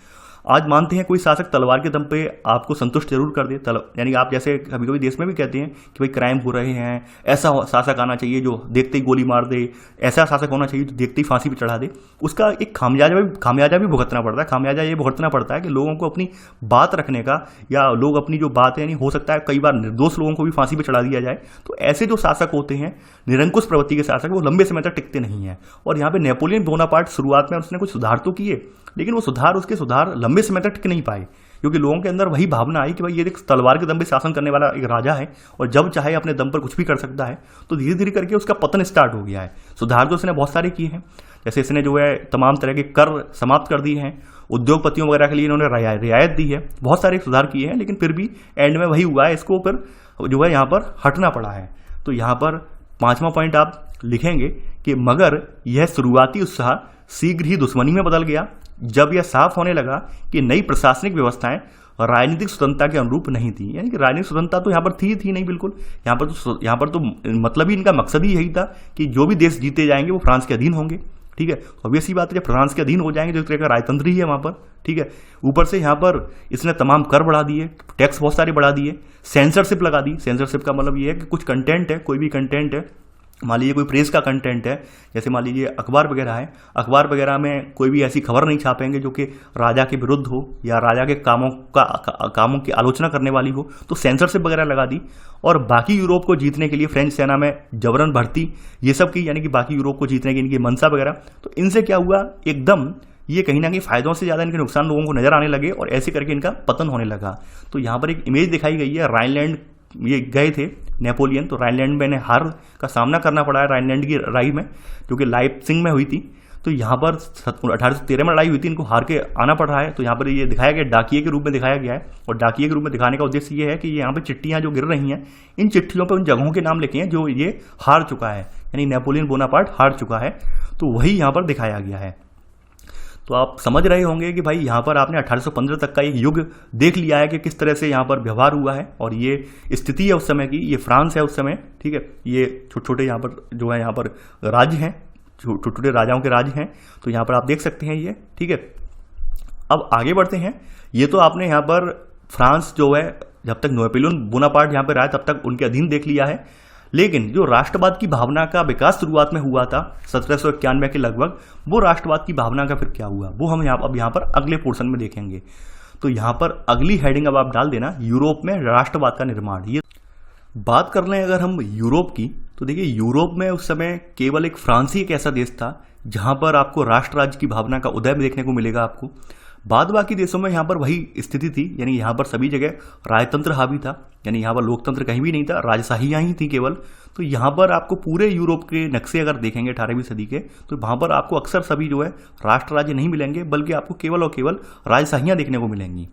आज मानते हैं कोई शासक तलवार के दम पे आपको संतुष्ट जरूर कर दे, यानी आप जैसे कभी कभी देश में भी कहते हैं कि भाई क्राइम हो रहे हैं, ऐसा शासक आना चाहिए जो देखते ही गोली मार दे, ऐसा शासक होना चाहिए जो देखते ही फांसी पे चढ़ा दे। उसका एक खामियाजा भी भुगतना पड़ता है। खामियाजा ये भुगतना पड़ता है कि लोगों को अपनी बात रखने का, या लोग अपनी जो बात है, यानी हो सकता है कई बार निर्दोष लोगों को भी फांसी पे चढ़ा दिया जाए। तो ऐसे जो शासक होते हैं, निरंकुश प्रवृत्ति के शासक, वो लंबे समय तक टिकते नहीं हैं। और यहाँ पे नेपोलियन बोनापार्ट शुरुआत में उसने कुछ सुधार तो किए, लेकिन वो उसके सुधार लंबे समय तक टिक नहीं पाए, क्योंकि लोगों के अंदर वही भावना आई कि भाई ये एक तलवार के दम पे शासन करने वाला एक राजा है और जब चाहे अपने दम पर कुछ भी कर सकता है। तो धीरे धीरे करके उसका पतन स्टार्ट हो गया है। सुधार तो इसने बहुत सारे किए हैं, जैसे इसने जो है तमाम तरह के कर समाप्त कर दिए हैं, उद्योगपतियों वगैरह के लिए इन्होंने रियायत दी है, बहुत सारे सुधार किए हैं। लेकिन फिर भी एंड में वही हुआ है, इसको फिर जो है यहाँ पर हटना पड़ा है। तो यहाँ पर 5वां पॉइंट आप लिखेंगे कि मगर यह शुरुआती उत्साह शीघ्र ही दुश्मनी में बदल गया जब यह साफ होने लगा कि नई प्रशासनिक व्यवस्थाएं राजनीतिक स्वतंत्रता के अनुरूप नहीं थी। यानी कि राजनीतिक स्वतंत्रता तो यहाँ पर थी नहीं बिल्कुल। यहाँ पर तो मतलब ही इनका मकसद ही यही था कि जो भी देश जीते जाएंगे वो फ्रांस के अधीन होंगे। ठीक है, तो ऑब्वियस ही बात है, जब फ्रांस के अधीन हो जाएंगे जो एक तरह का राजतंत्र ही है वहाँ पर। ठीक है, ऊपर से यहाँ पर इसने तमाम कर बढ़ा दिए, टैक्स बहुत सारे बढ़ा दिए, सेंसरशिप लगा दी। सेंसरशिप का मतलब ये है कि कुछ कंटेंट है, कोई भी कंटेंट है, मान लीजिए कोई प्रेस का कंटेंट है, जैसे मान लीजिए अखबार वगैरह है, अखबार वगैरह में कोई भी ऐसी खबर नहीं छापेंगे जो कि राजा के विरुद्ध हो या राजा के कामों की आलोचना करने वाली हो। तो सेंसरशिप वगैरह लगा दी। और बाकी यूरोप को जीतने के लिए फ्रेंच सेना में जबरन भर्ती, ये सब की, यानी कि बाकी यूरोप को जीतने की इनकी मंशा वगैरह। तो इनसे क्या हुआ, एकदम ये कहीं ना कहीं फायदों से ज़्यादा इनके नुकसान लोगों को नजर आने लगे और ऐसे करके इनका पतन होने लगा। तो यहाँ पर एक इमेज दिखाई गई है, राइनलैंड ये गए थे नेपोलियन, तो राइनलैंड में इन्हें हार का सामना करना पड़ा है, राइनलैंड की लड़ाई में, जो कि लाइप्जिग में हुई थी। तो यहाँ पर 1813 में लड़ाई हुई थी, इनको हार के आना पड़ रहा है। तो यहाँ पर ये दिखाया गया, डाकिये के रूप में दिखाया गया है। और डाकिये के रूप में दिखाने का उद्देश्य ये है कि यहाँ पे चिट्ठियाँ जो गिर रही हैं, इन चिट्ठियों पर उन जगहों के नाम लिखे हैं जो ये हार चुका है, यानी नेपोलियन बोनापार्ट हार चुका है। तो वही यहाँ पर दिखाया गया है। तो आप समझ रहे होंगे कि भाई यहाँ पर आपने 1815 तक का एक युग देख लिया है कि किस तरह से यहाँ पर व्यवहार हुआ है। और ये स्थिति है उस समय की, ये फ्रांस है उस समय। ठीक है, ये छोटे छोटे यहाँ पर जो है यहाँ पर राज्य हैं, छोटे छोटे राजाओं के राज्य हैं। तो यहाँ पर आप देख सकते हैं ये। ठीक है, अब आगे बढ़ते हैं। ये तो आपने यहाँ पर फ्रांस जो है जब तक नेपोलियन बोनापार्ट यहाँ पर रहा तब तक उनके अधीन देख लिया है। लेकिन जो राष्ट्रवाद की भावना का विकास शुरुआत में हुआ था 1791 के लगभग, वो राष्ट्रवाद की भावना का फिर क्या हुआ वो हम अब यहाँ पर अगले पोर्शन में देखेंगे। तो यहाँ पर अगली हेडिंग अब आप डाल देना, यूरोप में राष्ट्रवाद का निर्माण। ये बात कर लें अगर हम यूरोप की, तो देखिए यूरोप में उस समय केवल एक फ्रांस ही एक ऐसा देश था जहाँ पर आपको राष्ट्र राज्य की भावना का उदय देखने को मिलेगा आपको। बाद बाकी देशों में यहाँ पर वही स्थिति थी, यानी यहाँ पर सभी जगह राजतंत्र हावी था, यानी यहाँ पर लोकतंत्र कहीं भी नहीं था, राजशाहियाँ ही थी केवल। तो यहाँ पर आपको पूरे यूरोप के नक्शे अगर देखेंगे 18वीं सदी के, तो वहाँ पर आपको अक्सर सभी जो है राष्ट्र राज्य नहीं मिलेंगे, बल्कि आपको केवल और केवल राजशाहियाँ देखने को मिलेंगी।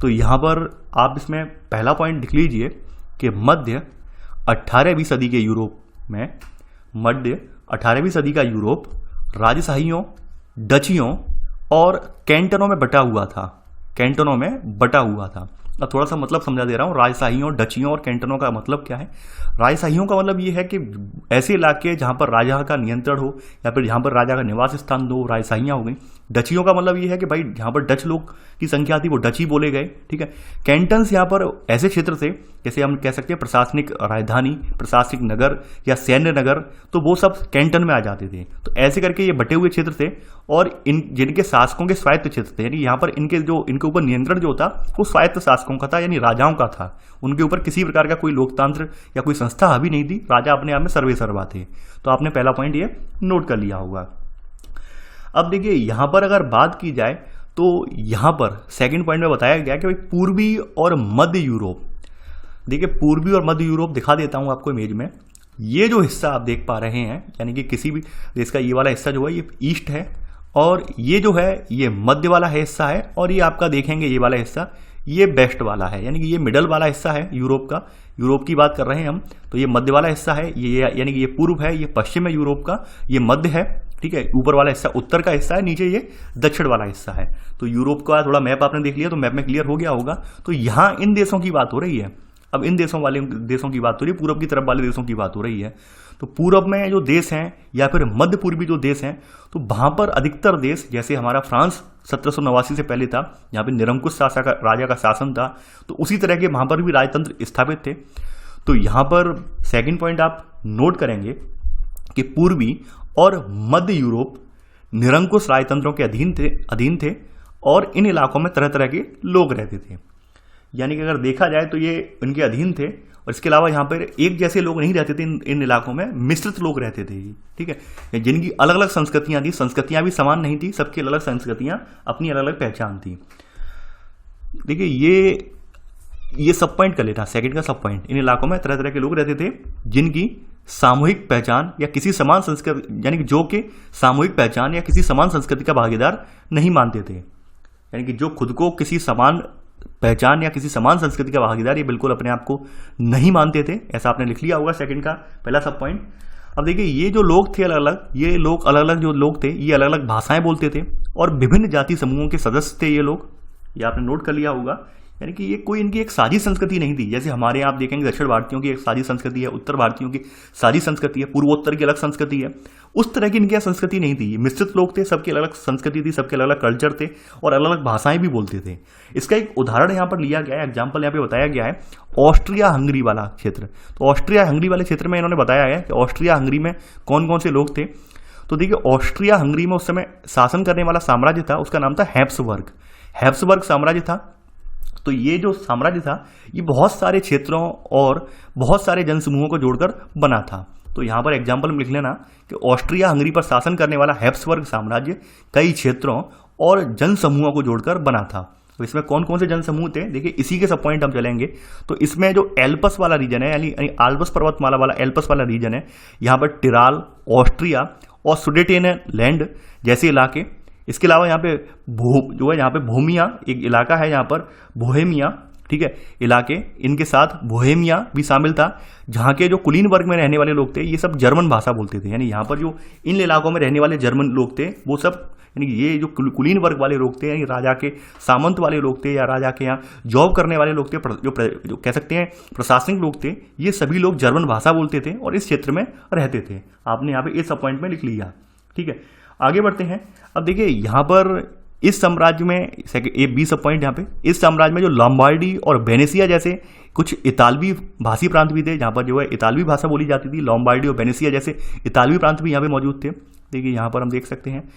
तो यहाँ पर आप इसमें पहला पॉइंट लिख लीजिए कि मध्य 18वीं सदी के यूरोप में, मध्य 18वीं सदी का यूरोप राजशाहियों, डचियों और कैंटनों में बटा हुआ था। कैंटनों में बटा हुआ था। अब थोड़ा सा मतलब समझा दे रहा हूँ। राजशाहियों, डचियों और कैंटनों का मतलब क्या है। राजशाहियों का मतलब ये है कि ऐसे इलाके जहाँ पर राजा का नियंत्रण हो या फिर जहाँ पर राजा का निवास स्थान हो, राजशाहियाँ हो गई। डचियों का मतलब ये है कि भाई जहाँ पर डच लोग की संख्या थी वो डची बोले गए। ठीक है, कैंटन्स यहाँ पर ऐसे क्षेत्र थे जैसे हम कह सकते हैं प्रशासनिक राजधानी, प्रशासनिक नगर या सैन्य नगर, तो वो सब कैंटन में आ जाते थे। तो ऐसे करके ये बटे हुए क्षेत्र थे और इन जिनके शासकों के स्वायत्त क्षेत्र थे, यानी यहाँ पर इनके ऊपर नियंत्रण जो था वो स्वायत्त शासक शासकों का था, यानी राजाओं का था। उनके ऊपर किसी प्रकार का कोई लोकतंत्र या कोई संस्था हावी नहीं थी, राजा अपने आप में सर्वे सर्वा थे। तो आपने पहला पॉइंट ये नोट कर लिया होगा। अब देखिए यहां पर अगर बात की जाए तो यहां पर सेकंड पॉइंट में बताया गया कि भाई पूर्वी और मध्य यूरोप, देखिए पूर्वी और मध्य यूरोप दिखा देता हूं आपको इमेज में। ये जो हिस्सा आप देख पा रहे हैं, यानी कि किसी भी देश का ये वाला हिस्सा जो है ये ईस्ट है, और ये जो है ये मध्य वाला हिस्सा है, और ये आपका देखेंगे ये वाला हिस्सा ये वेस्ट वाला है, यानी कि ये मिडल वाला हिस्सा है यूरोप का। यूरोप की बात कर रहे हैं हम, तो ये मध्य वाला हिस्सा है, ये यानी कि ये पूर्व है, ये पश्चिम है यूरोप का, ये मध्य है, ठीक है। ऊपर वाला हिस्सा उत्तर का हिस्सा है, नीचे ये दक्षिण वाला हिस्सा है। तो यूरोप का थोड़ा मैप आपने देख लिया, तो मैप में क्लियर हो गया होगा। तो यहाँ इन देशों की बात हो रही है। अब इन देशों की बात हो रही है, पूर्व की तरफ वाले देशों की बात हो रही है। तो पूर्व में जो देश हैं या फिर मध्य पूर्वी जो देश हैं, तो वहां पर अधिकतर देश, जैसे हमारा फ्रांस 1789 से पहले था, यहाँ पे निरंकुश राजा का शासन था, तो उसी तरह के वहां पर भी राजतंत्र स्थापित थे। तो यहां पर सेकंड पॉइंट आप नोट करेंगे कि पूर्वी और मध्य यूरोप निरंकुश राजतंत्रों के अधीन थे और इन इलाकों में तरह तरह के लोग रहते थे। यानी कि अगर देखा जाए तो ये इनके अधीन थे, और इसके अलावा यहाँ पर एक जैसे लोग नहीं रहते थे, इन इलाकों में मिश्रित लोग रहते थे, ठीक है, जिनकी अलग अलग संस्कृतियां थी, संस्कृतियां भी समान नहीं थी, सबकी अलग अलग संस्कृतियां, अपनी अलग अलग पहचान थी। देखिए ये सब पॉइंट कर लेता, सेकंड का सब पॉइंट, इन इलाकों में तरह तरह के लोग रहते थे जिनकी सामूहिक पहचान या किसी समान संस्कृति, यानी कि जो कि सामूहिक पहचान या किसी समान संस्कृति का भागीदार नहीं मानते थे, यानी कि जो खुद को किसी समान पहचान या किसी समान संस्कृति का भागीदार ये बिल्कुल अपने आप को नहीं मानते थे। ऐसा आपने लिख लिया होगा सेकंड का पहला सब पॉइंट। अब देखिए ये जो लोग थे अलग अलग, ये लोग अलग अलग जो लोग थे ये अलग अलग भाषाएं बोलते थे और विभिन्न जाति समूहों के सदस्य थे ये लोग, ये आपने नोट कर लिया होगा। यानी कि ये कोई इनकी एक साझी संस्कृति नहीं थी, जैसे हमारे यहाँ आप देखेंगे दक्षिण भारतीयों की एक साझी संस्कृति है, उत्तर भारतीयों की साझी संस्कृति है, पूर्वोत्तर की अलग संस्कृति है, उस तरह की इनकी संस्कृति नहीं थी। मिश्रित लोग थे, सबकी अलग अलग संस्कृति थी, सबके अलग अलग कल्चर थे और अलग अलग भाषाएं भी बोलते थे। इसका एक उदाहरण यहाँ पर लिया गया है, एग्जाम्पल यहाँ पे बताया गया है ऑस्ट्रिया हंगरी वाला क्षेत्र। तो ऑस्ट्रिया हंगरी वाले क्षेत्र में इन्होंने बताया है कि ऑस्ट्रिया हंगरी में कौन कौन से लोग थे। तो देखिए ऑस्ट्रिया हंगरी में उस समय शासन करने वाला साम्राज्य था, उसका नाम था हैप्सबर्ग साम्राज्य था। तो ये जो साम्राज्य था ये बहुत सारे क्षेत्रों और बहुत सारे जनसमूहों को जोड़कर बना था। तो यहाँ पर एग्जाम्पल में लिख लेना कि ऑस्ट्रिया हंगरी पर शासन करने वाला हैप्सबर्ग साम्राज्य कई क्षेत्रों और जनसमूहों को जोड़कर बना था। तो इसमें कौन कौन से जनसमूह थे, देखिए इसी के सब पॉइंट हम चलेंगे। तो इसमें जो एल्पस वाला रीजन है, यानी आल्प्स पर्वतमाला वाला एल्पस वाला रीजन है, यहाँ पर टिराल, ऑस्ट्रिया और सुडेटेनलैंड जैसे इलाके, इसके अलावा यहाँ पे जो है यहाँ पे बोहेमिया एक इलाका है, यहाँ पर बोहेमिया, ठीक है, इलाके, इनके साथ बोहेमिया भी शामिल था, जहाँ के जो कुलीन वर्ग में रहने वाले लोग थे ये सब जर्मन भाषा बोलते थे। यानी यहाँ पर जो इन इलाकों में रहने वाले जर्मन लोग थे वो सब, यानी ये जो कुलीन वर्ग वाले लोग थे, यानी राजा के सामंत वाले लोग थे या राजा के यहाँ जॉब करने वाले लोग थे, जो कह सकते हैं प्रशासनिक लोग थे, ये सभी लोग जर्मन भाषा बोलते थे और इस क्षेत्र में रहते थे। आपने यहाँ पे इस पॉइंट में लिख लिया, ठीक है। आगे बढ़ते हैं। अब देखिए यहाँ पर इस साम्राज्य में ये 20 पॉइंट, यहाँ पे इस साम्राज्य में जो लॉम्बार्डी और वेनेसिया जैसे कुछ इतालवी भाषी प्रांत भी थे, जहाँ पर जो है इतालवी भाषा बोली जाती थी। लॉम्बार्डी और वेनेसिया जैसे इतालवी प्रांत भी यहाँ पे मौजूद थे। देखिए यहाँ पर हम देख सकते हैं,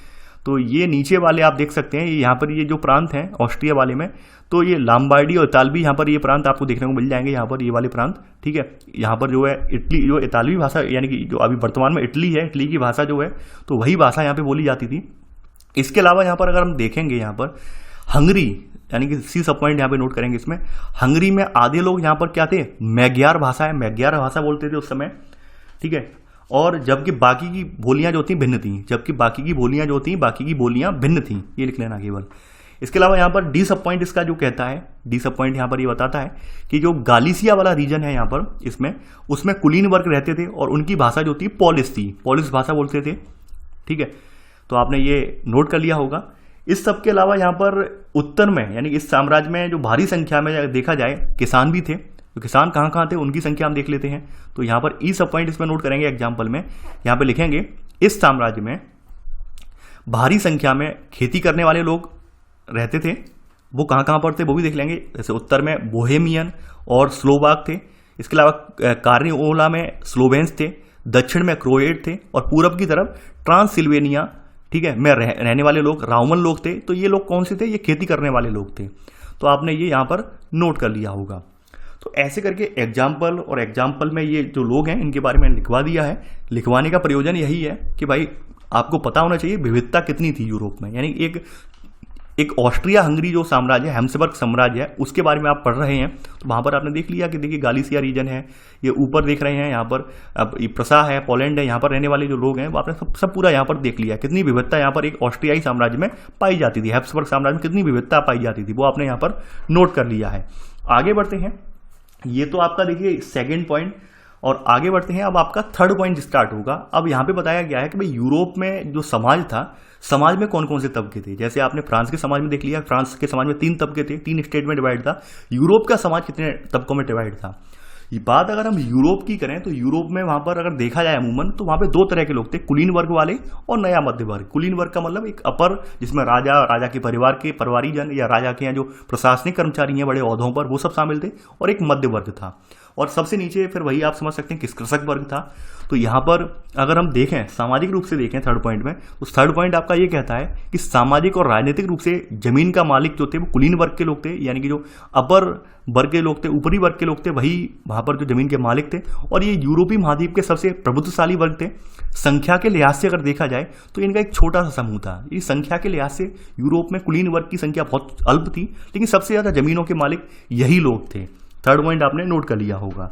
तो ये नीचे वाले आप देख सकते हैं, यहाँ पर ये जो प्रांत हैं ऑस्ट्रिया वाले में, तो ये लॉम्बार्डी और इतालवी, यहाँ पर ये प्रांत आपको देखने को मिल जाएंगे, यहाँ पर ये वाले प्रांत, ठीक है। यहाँ पर जो है इटली, जो इतालवी भाषा, यानी कि जो अभी वर्तमान में इटली है, इटली की भाषा जो है, तो वही भाषा यहाँ पे बोली जाती थी। इसके अलावा यहाँ पर अगर हम देखेंगे, यहाँ पर हंगरी, यानी कि सी सब पॉइंट यहाँ पे नोट करेंगे इसमें, हंगरी में आधे लोग यहाँ पर क्या थे, मैग्यार भाषा है, मैग्यार भाषा बोलते थे उस समय, ठीक है। और जबकि बाकी की बोलियां जो थी भिन्न थी, जबकि बाकी की बोलियां जो थी, बाकी की बोलियां भिन्न थी, ये लिख लेना केवल। इसके अलावा यहाँ पर डी सब पॉइंट इसका जो कहता है, डी सब पॉइंट यहाँ पर ये बताता है कि जो गालिसिया वाला रीजन है यहाँ पर, इसमें उसमें कुलीन वर्ग रहते थे और उनकी भाषा जो थी पोलिश थी, पोलिश भाषा बोलते थे, ठीक है। तो आपने ये नोट कर लिया होगा। इस सब के अलावा यहाँ पर उत्तर में, यानी इस साम्राज्य में जो भारी संख्या में देखा जाए किसान भी थे। तो किसान कहाँ कहाँ थे उनकी संख्या हम देख लेते हैं। तो यहाँ पर ई सब पॉइंट इसमें नोट करेंगे एग्जाम्पल में, यहाँ पे लिखेंगे इस साम्राज्य में भारी संख्या में खेती करने वाले लोग रहते थे। वो कहाँ कहाँ पर थे वो भी देख लेंगे। जैसे उत्तर में बोहेमियन और स्लोवाक थे, इसके अलावा कार्निओला में स्लोवेंस थे, दक्षिण में क्रोएट थे और पूरब की तरफ ट्रांसिल्वेनिया, ठीक है, में रहने वाले लोग राउमन लोग थे। तो ये लोग कौन से थे, ये खेती करने वाले लोग थे। तो आपने ये यहाँ पर नोट कर लिया होगा। तो ऐसे करके एग्जाम्पल और एग्जाम्पल में ये जो लोग हैं इनके बारे में लिखवा दिया है। लिखवाने का प्रयोजन यही है कि भाई आपको पता होना चाहिए विविधता कितनी थी यूरोप में। यानी एक ऑस्ट्रिया हंगरी जो साम्राज्य है, हैम्सबर्ग साम्राज्य है, उसके बारे में आप पढ़ रहे हैं। तो वहाँ पर आपने देख लिया कि देखिए गालिसिया रीजन है, ये ऊपर देख रहे हैं यहाँ पर अब प्रसा है, पोलैंड है, यहाँ पर रहने वाले जो लोग हैं वो आपने सब पूरा यहाँ पर देख लिया। कितनी विविधता यहाँ पर एक ऑस्ट्रियाई साम्राज्य में पाई जाती थी, हैम्सबर्ग साम्राज्य में कितनी विविधता पाई जाती थी, वो आपने यहाँ पर नोट कर लिया है। आगे बढ़ते हैं, ये तो आपका देखिए सेकेंड पॉइंट, और आगे बढ़ते हैं। अब आपका थर्ड पॉइंट स्टार्ट होगा। अब यहाँ पे बताया गया है कि भाई यूरोप में जो समाज था, समाज में कौन कौन से तबके थे। जैसे आपने फ्रांस के समाज में देख लिया, फ्रांस के समाज में 3 तबके थे, 3 स्टेट में डिवाइड था। यूरोप का समाज कितने तबकों में डिवाइड था। ये बात अगर हम यूरोप की करें तो यूरोप में वहां पर अगर देखा जाए अमूमन तो वहां पे 2 तरह के लोग थे, कुलीन वर्ग वाले और नया मध्य वर्ग। कुलीन वर्ग का मतलब एक अपर, जिसमें राजा, राजा के परिवार के परिवारीजन या राजा के यहाँ जो प्रशासनिक कर्मचारी हैं बड़े ओहदों पर, वो सब शामिल थे, और एक मध्य वर्ग था। और सबसे नीचे फिर वही आप समझ सकते हैं किस कृषक वर्ग था। तो यहाँ पर अगर हम देखें, सामाजिक रूप से देखें थर्ड पॉइंट में, तो थर्ड पॉइंट आपका ये कहता है कि सामाजिक और राजनीतिक रूप से जमीन का मालिक जो थे वो कुलीन वर्ग के लोग थे, यानी कि जो अपर वर्ग के लोग थे, ऊपरी वर्ग के लोग थे, वही वहां पर जो जमीन के मालिक थे। और ये यूरोपीय महाद्वीप के सबसे प्रभुत्वशाली वर्ग थे। संख्या के लिहाज से अगर देखा जाए तो इनका एक छोटा सा समूह था। ये संख्या के लिहाज से यूरोप में कुलीन वर्ग की संख्या बहुत अल्प थी, लेकिन सबसे ज्यादा जमीनों के मालिक यही लोग थे। थर्ड पॉइंट आपने नोट कर लिया होगा।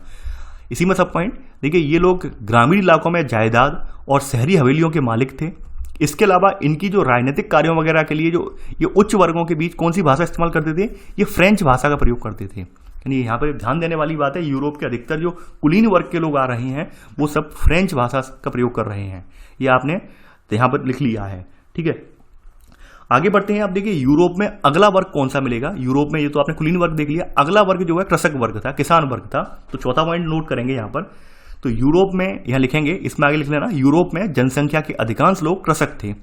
इसी में सब पॉइंट देखिए, ये लोग ग्रामीण इलाकों में जायदाद और शहरी हवेलियों के मालिक थे। इसके अलावा इनकी जो राजनीतिक कार्यों वगैरह के लिए जो ये उच्च वर्गों के बीच कौन सी भाषा इस्तेमाल करते थे, ये फ्रेंच भाषा का प्रयोग करते थे। यानी यहाँ पर ध्यान देने वाली बात है, यूरोप के अधिकतर जो कुलीन वर्ग के लोग आ रहे हैं वो सब फ्रेंच भाषा का प्रयोग कर रहे हैं। ये आपने यहाँ पर लिख लिया है, ठीक है। आगे बढ़ते हैं। आप देखिए यूरोप में अगला वर्ग कौन सा मिलेगा। यूरोप में ये तो आपने कुलीन वर्ग देख लिया, अगला वर्ग जो है कृषक वर्ग था, किसान वर्ग था। तो चौथा पॉइंट नोट करेंगे यहाँ पर। तो यूरोप में यहाँ लिखेंगे, इसमें आगे लिख लेना, यूरोप में जनसंख्या के अधिकांश लोग कृषक थे।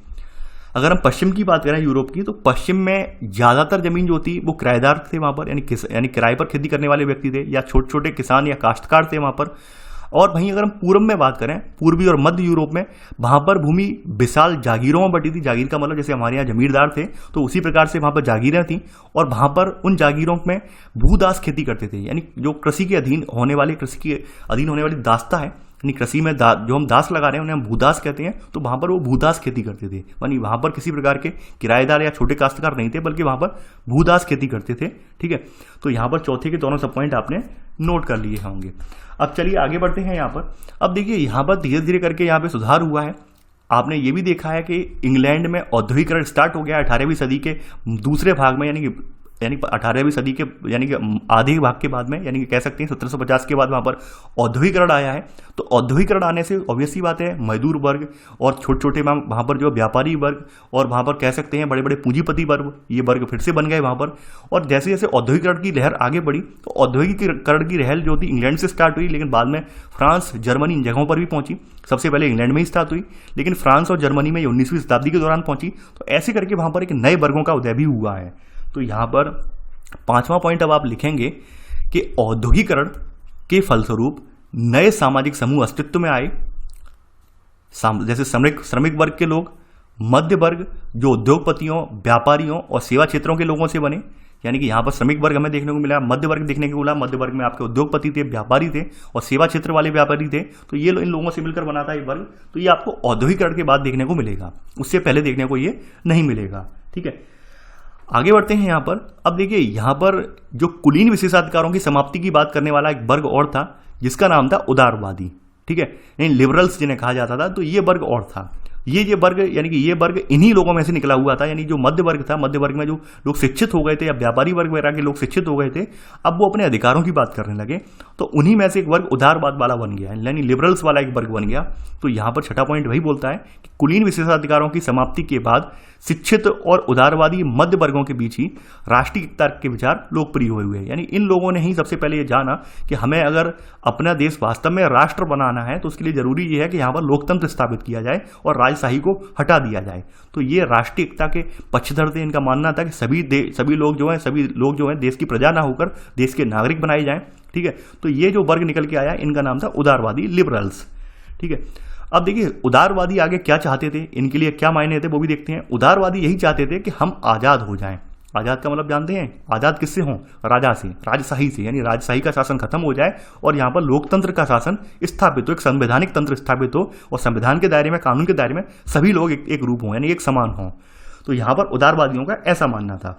अगर हम पश्चिम की बात करें यूरोप की, तो पश्चिम में ज्यादातर जमीन जो थी वो किराएदार थे वहां पर, यानी किराए पर खेती करने वाले व्यक्ति थे, या छोटे छोटे किसान या काश्तकार थे वहां पर। और वहीं अगर हम पूर्व में बात करें, पूर्वी और मध्य यूरोप में, वहां पर भूमि विशाल जागीरों में बटी थी। जागीर का मतलब जैसे हमारे यहाँ जमींदार थे, तो उसी प्रकार से वहां पर जागीरें थी। और वहां पर उन जागीरों में भूदास खेती करते थे, यानी जो कृषि के अधीन होने वाली दास्ता है, यानी कृषि में जो हम दास लगा रहे हैं उन्हें हम भूदास कहते हैं। तो वहां पर वो भूदास खेती करते थे, यानी वहां पर किसी प्रकार के किराएदार या छोटे काश्तकार नहीं थे, बल्कि वहां पर भूदास खेती करते थे, ठीक है। तो यहां पर चौथे के दोनों सब पॉइंट आपने नोट कर लिए होंगे। अब चलिए आगे बढ़ते हैं यहाँ पर। अब देखिए यहाँ पर धीरे धीरे करके यहाँ पे सुधार हुआ है। आपने ये भी देखा है कि इंग्लैंड में औद्योगिकरण स्टार्ट हो गया 18वीं सदी के दूसरे भाग में, यानी 18वीं सदी के यानी कि आधे भाग के बाद में, यानी कि कह सकते हैं 1750 के बाद वहां पर औद्योगिकरण आया है। तो औद्योगिकरण आने से ऑब्वियस सी बात है मजदूर वर्ग और छोटे छोटे वहां पर जो व्यापारी वर्ग और वहां पर कह सकते हैं बड़े बड़े पूंजीपति वर्ग, ये वर्ग फिर से बन गए वहां पर। और जैसे जैसे औद्योगिकरण की लहर आगे बढ़ी, तो औद्योगिकरण की लहर जो थी इंग्लैंड से स्टार्ट हुई, लेकिन बाद में फ्रांस, जर्मनी इन जगहों पर भी पहुंची। सबसे पहले इंग्लैंड में ही स्टार्ट हुई, लेकिन फ्रांस और जर्मनी में 19वीं शताब्दी के दौरान पहुंची। तो ऐसे करके वहां पर एक नए वर्गों का उदय भी हुआ है। तो यहां पर 5वां पॉइंट अब आप लिखेंगे कि औद्योगिकरण के फलस्वरूप नए सामाजिक समूह अस्तित्व में आए, जैसे श्रमिक वर्ग के लोग, मध्य वर्ग जो उद्योगपतियों, व्यापारियों और सेवा क्षेत्रों के लोगों से बने। यानी कि यहां पर श्रमिक वर्ग हमें देखने को मिला, मध्य वर्ग देखने को मिला। मध्य वर्ग में आपके उद्योगपति थे, व्यापारी थे और सेवा क्षेत्र वाले व्यापारी थे। तो ये इन लोगों से मिलकर बना था ये वर्ग। तो ये आपको औद्योगिकरण के बाद देखने को मिलेगा, उससे पहले देखने को ये नहीं मिलेगा, ठीक है। आगे बढ़ते हैं यहाँ पर। अब देखिए यहाँ पर जो कुलीन विशेषाधिकारों की समाप्ति की बात करने वाला एक वर्ग और था, जिसका नाम था उदारवादी, ठीक है, यानी लिबरल्स जिन्हें कहा जाता था। तो ये वर्ग और था, ये वर्ग, यानी कि ये वर्ग इन्हीं लोगों में से निकला हुआ था। यानी जो मध्य वर्ग था, मध्य वर्ग में जो लोग शिक्षित हो गए थे या व्यापारी वर्ग वगैरह के लोग शिक्षित हो गए थे, अब वो अपने अधिकारों की बात करने लगे। तो उन्हीं में से एक वर्ग उदारवाद वाला बन गया, यानी लिबरल्स वाला एक वर्ग बन गया। तो यहाँ पर छठा पॉइंट वही बोलता है कि कुलीन विशेषाधिकारों की समाप्ति के बाद शिक्षित और उदारवादी मध्य वर्गों के बीच ही राष्ट्रीय एकता के विचार लोकप्रिय हुए हैं। यानी इन लोगों ने ही सबसे पहले ये जाना कि हमें अगर अपना देश वास्तव में राष्ट्र बनाना है तो उसके लिए जरूरी ये है कि यहाँ पर लोकतंत्र स्थापित किया जाए और राजशाही को हटा दिया जाए। तो ये राष्ट्रीय एकता के पक्षधर थे। इनका मानना था कि सभी लोग जो हैं देश की प्रजा ना होकर देश के नागरिक बनाए जाएं, ठीक है। तो ये जो वर्ग निकल के आया, इनका नाम था उदारवादी, लिबरल्स, ठीक है। अब देखिए उदारवादी आगे क्या चाहते थे, इनके लिए क्या मायने थे वो भी देखते हैं। उदारवादी यही चाहते थे कि हम आजाद हो जाएं, आज़ाद का मतलब जानते हैं, आज़ाद किससे हों? राजा से, राजशाही से, यानी राजशाही का शासन खत्म हो जाए और यहाँ पर लोकतंत्र का शासन स्थापित हो, एक संवैधानिक तंत्र स्थापित हो और संविधान के दायरे में, कानून के दायरे में सभी लोग एक रूप हों, यानी एक समान हों। तो यहाँ पर उदारवादियों का ऐसा मानना था।